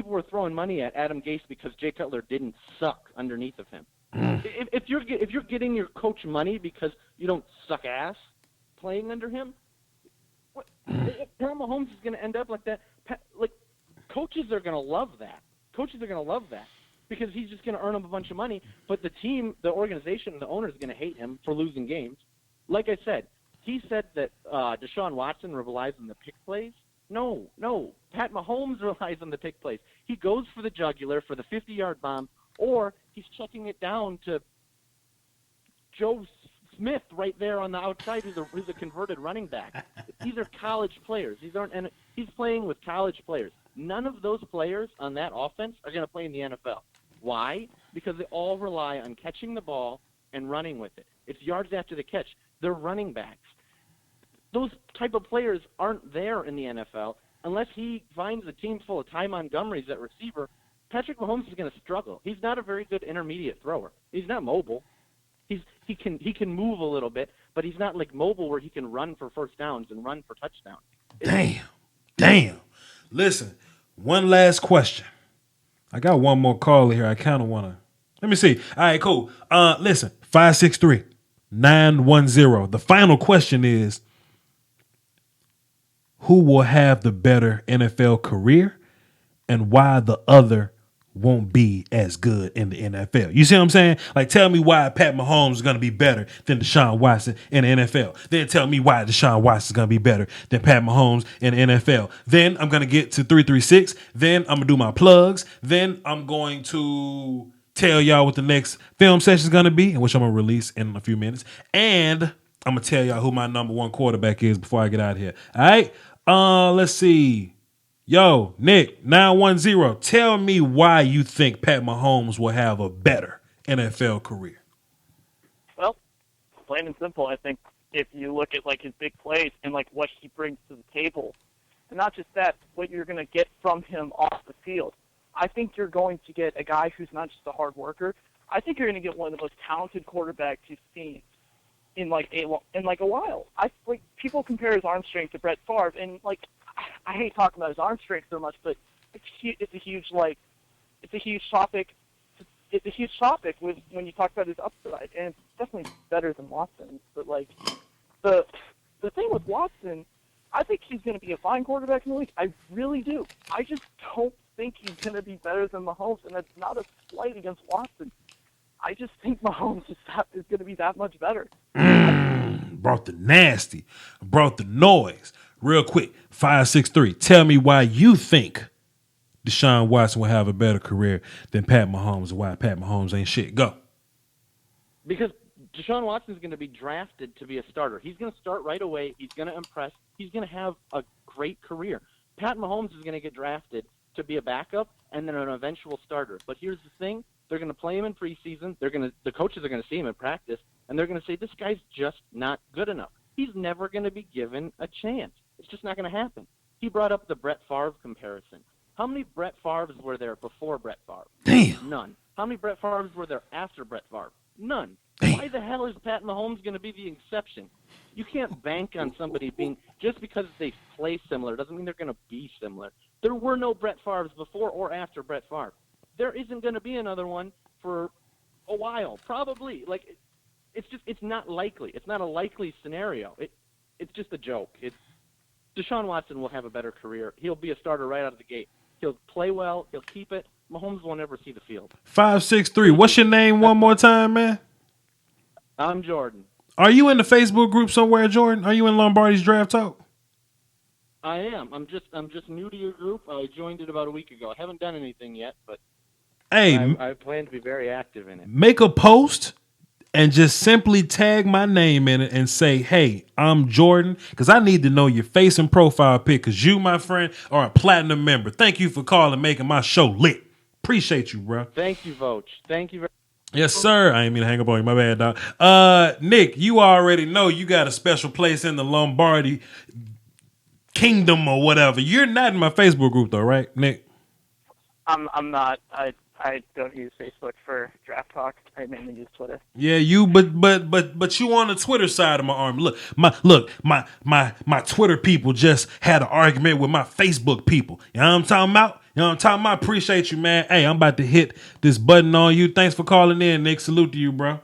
were throwing money at Adam Gase because Jay Cutler didn't suck underneath of him. If you're getting your coach money because you don't suck ass playing under him, Pat Mahomes is going to end up like that. Coaches are going to love that. Coaches are going to love that because he's just going to earn them a bunch of money. But the team, the organization, the owner is going to hate him for losing games. Like I said. He said that Deshaun Watson relies on the pick plays. No. Pat Mahomes relies on the pick plays. He goes for the jugular for the 50-yard bomb, or he's checking it down to Joe Smith right there on the outside who's a converted running back. These are college players. He's playing with college players. None of those players on that offense are going to play in the NFL. Why? Because they all rely on catching the ball and running with it. It's yards after the catch. They're running backs. Those type of players aren't there in the NFL unless he finds a team full of Ty Montgomerys at receiver. Patrick Mahomes is going to struggle. He's not a very good intermediate thrower. He's not mobile. He can move a little bit, but he's not like mobile where he can run for first downs and run for touchdowns. Damn. Listen, one last question. I got one more caller here. I kind of want to. Let me see. All right, cool. Listen, 563-910. The final question is, who will have the better NFL career and why the other won't be as good in the NFL? You see what I'm saying? Like, tell me why Pat Mahomes is going to be better than Deshaun Watson in the NFL. Then tell me why Deshaun Watson is going to be better than Pat Mahomes in the NFL. Then I'm going to get to 336. Then I'm going to do my plugs. Then I'm going to tell y'all what the next film session is going to be, which I'm going to release in a few minutes. And I'm going to tell y'all who my number one quarterback is before I get out of here. All right? Let's see. Yo, Nick, 910, tell me why you think Pat Mahomes will have a better NFL career. Well, plain and simple, I think if you look at like his big plays and like what he brings to the table, and not just that, what you're going to get from him off the field. I think you're going to get a guy who's not just a hard worker. I think you're going to get one of the most talented quarterbacks you've seen in like a while. People compare his arm strength to Brett Favre, and like I hate talking about his arm strength so much, but it's a huge topic. It's a huge topic when you talk about his upside, and it's definitely better than Watson. But like the thing with Watson, I think he's going to be a fine quarterback in the league. I really do. I just don't think he's going to be better than Mahomes, and that's not a slight against Watson. I just think Mahomes is going to be that much better. Brought the nasty. Brought the noise. Real quick, 563. Tell me why you think Deshaun Watson will have a better career than Pat Mahomes and why Pat Mahomes ain't shit. Go. Because Deshaun Watson is going to be drafted to be a starter. He's going to start right away. He's going to impress. He's going to have a great career. Pat Mahomes is going to get drafted to be a backup and then an eventual starter. But here's the thing. They're going to play him in preseason. The coaches are going to see him in practice, and they're going to say, this guy's just not good enough. He's never going to be given a chance. It's just not going to happen. He brought up the Brett Favre comparison. How many Brett Favres were there before Brett Favre? Damn. None. How many Brett Favres were there after Brett Favre? None. Damn. Why the hell is Pat Mahomes going to be the exception? You can't bank on somebody being – just because they play similar doesn't mean they're going to be similar. There were no Brett Favres before or after Brett Favre. There isn't going to be another one for a while, probably. Like, it's not likely. It's not a likely scenario. It's just a joke. Deshaun Watson will have a better career. He'll be a starter right out of the gate. He'll play well. He'll keep it. Mahomes will never see the field. 563. What's your name one more time, man? I'm Jordan. Are you in the Facebook group somewhere, Jordan? Are you in Lombardi's Draft Talk? I am. I'm just new to your group. I joined it about a week ago. I haven't done anything yet, but hey, I plan to be very active in it. Make a post and just simply tag my name in it and say, hey, I'm Jordan, because I need to know your face and profile pic, because you, my friend, are a platinum member. Thank you for calling, making my show lit. Appreciate you, bro. Thank you, Voch. Thank you very much. Yes, sir. I ain't mean to hang up on you. My bad, dog. Nick, you already know you got a special place in the Lombardi kingdom or whatever. You're not in my Facebook group, though, right, Nick? I'm not. I don't use Facebook for draft talk. I mainly use Twitter. Yeah, you, but you on the Twitter side of my arm. Look, my Twitter people just had an argument with my Facebook people. You know what I'm talking about? You know what I'm talking about? Appreciate you, man. Hey, I'm about to hit this button on you. Thanks for calling in, Nick. Salute to you, bro.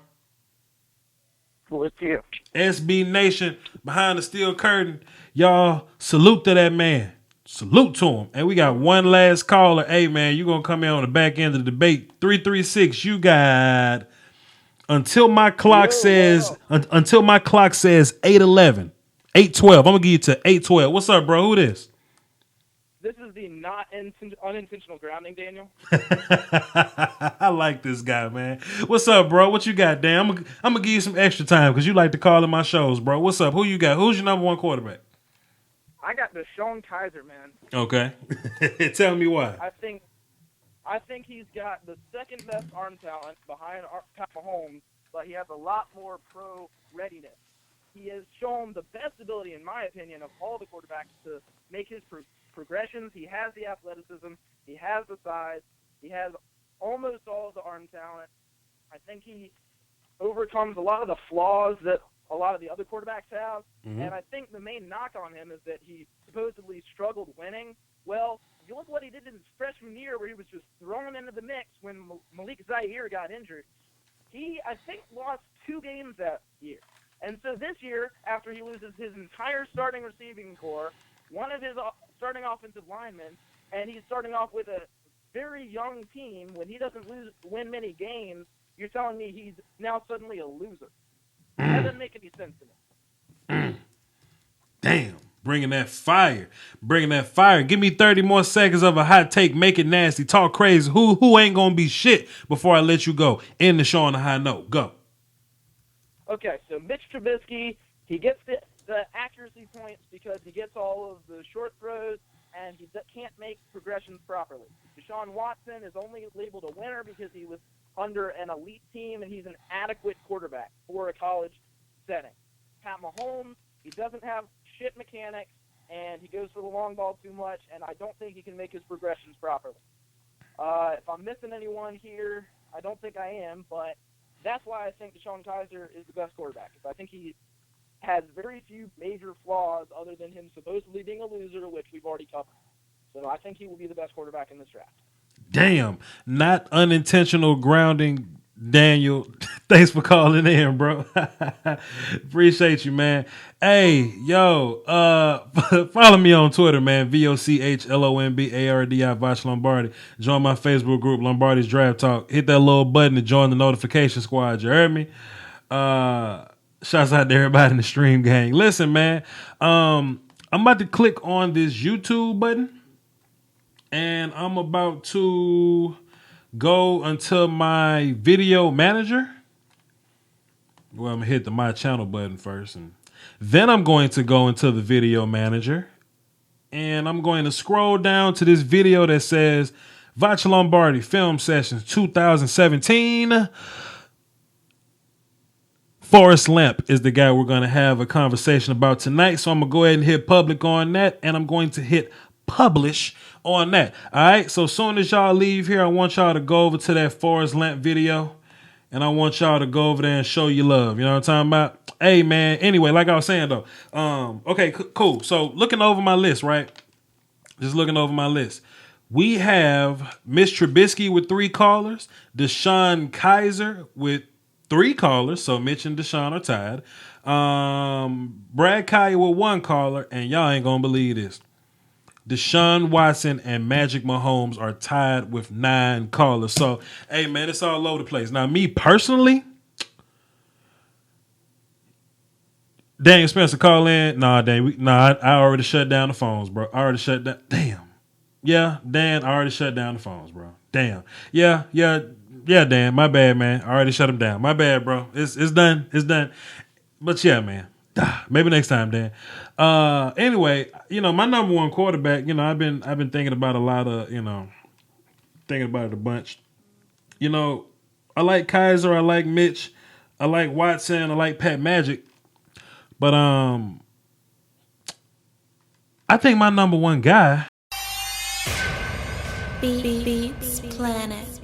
Salute to you. SB Nation behind the steel curtain. Y'all, salute to that man. Salute to him. And we got one last caller. Hey, man, you're going to come in on the back end of the debate. 336, you got until my clock says 8:11, 8:12. I'm going to give you to 8:12. What's up, bro? Who this? This is the not unintentional grounding, Daniel. I like this guy, man. What's up, bro? What you got, Dan? I'm going to give you some extra time because you like to call in my shows, bro. What's up? Who you got? Who's your number one quarterback? I got Deshaun Kizer, man. Okay. Tell me why. I think he's got the second best arm talent behind Pat Mahomes, but he has a lot more pro readiness. He has shown the best ability, in my opinion, of all the quarterbacks to make his progressions. He has the athleticism. He has the size. He has almost all of the arm talent. I think he overcomes a lot of the flaws that a lot of the other quarterbacks have. Mm-hmm. And I think the main knock on him is that he supposedly struggled winning. Well, if you look what he did in his freshman year where he was just thrown into the mix when Malik Zaire got injured. He, I think, lost 2 games that year. And so this year, after he loses his entire starting receiving core, one of his starting offensive linemen, and he's starting off with a very young team, when he doesn't win many games, you're telling me he's now suddenly a loser. That doesn't make any sense to me. Damn. Bringing that fire. Give me 30 more seconds of a hot take. Make it nasty. Talk crazy. Who ain't going to be shit before I let you go? End the show on a high note. Go. Okay, so Mitch Trubisky, he gets the accuracy points because he gets all of the short throws, and he can't make progressions properly. Deshaun Watson is only labeled a winner because he was under an elite team, and he's an adequate quarterback for a college setting. Pat Mahomes, he doesn't have shit mechanics, and he goes for the long ball too much, and I don't think he can make his progressions properly. If I'm missing anyone here, I don't think I am, but that's why I think Deshaun Kizer is the best quarterback. Because I think he has very few major flaws other than him supposedly being a loser, which we've already covered. So I think he will be the best quarterback in this draft. Damn, not unintentional grounding, Daniel. Thanks for calling in, bro. Appreciate you, man. Hey, yo, follow me on Twitter, man. VOCHLOMBARDI, Voch Lombardi. Join my Facebook group, Lombardi's Draft Talk. Hit that little button to join the notification squad. You heard me? Shouts out to everybody in the stream gang. Listen, man. I'm about to click on this YouTube button, and I'm about to go into my video manager. Well, I'm gonna hit the My Channel button first, and then I'm going to go into the video manager, and I'm going to scroll down to this video that says Voch Lombardi Film Sessions 2017. Forrest Lamp is the guy we're going to have a conversation about tonight. So I'm going to go ahead and hit public on that, and I'm going to hit publish on that. All right. So as soon as y'all leave here, I want y'all to go over to that Forrest Lamp video, and I want y'all to go over there and show you love. You know what I'm talking about? Hey, man. Anyway, like I was saying, though. Okay, cool. So looking over my list, right? Just looking over my list. We have Miss Trubisky with 3 callers, Deshaun Kizer with 3 callers, so Mitch and Deshaun are tied. Brad Kaya with 1 caller, and y'all ain't gonna believe this. Deshaun Watson and Magic Mahomes are tied with 9 callers. So, hey man, it's all over the place. Now, me personally, Daniel Spencer call in. Nah, I already shut down the phones, bro. I already shut down. Damn. Yeah, Dan, I already shut down the phones, bro. Damn. Yeah, Dan, my bad, man. I already shut them down. My bad, bro. It's done. It's done. But yeah, man. Maybe next time, Dan. Anyway, my number 1 quarterback, I've been thinking about a lot of, thinking about it a bunch. I like Kizer, I like Mitch, I like Watson, I like Pat Magic. But I think my number 1 guy Beats Planet.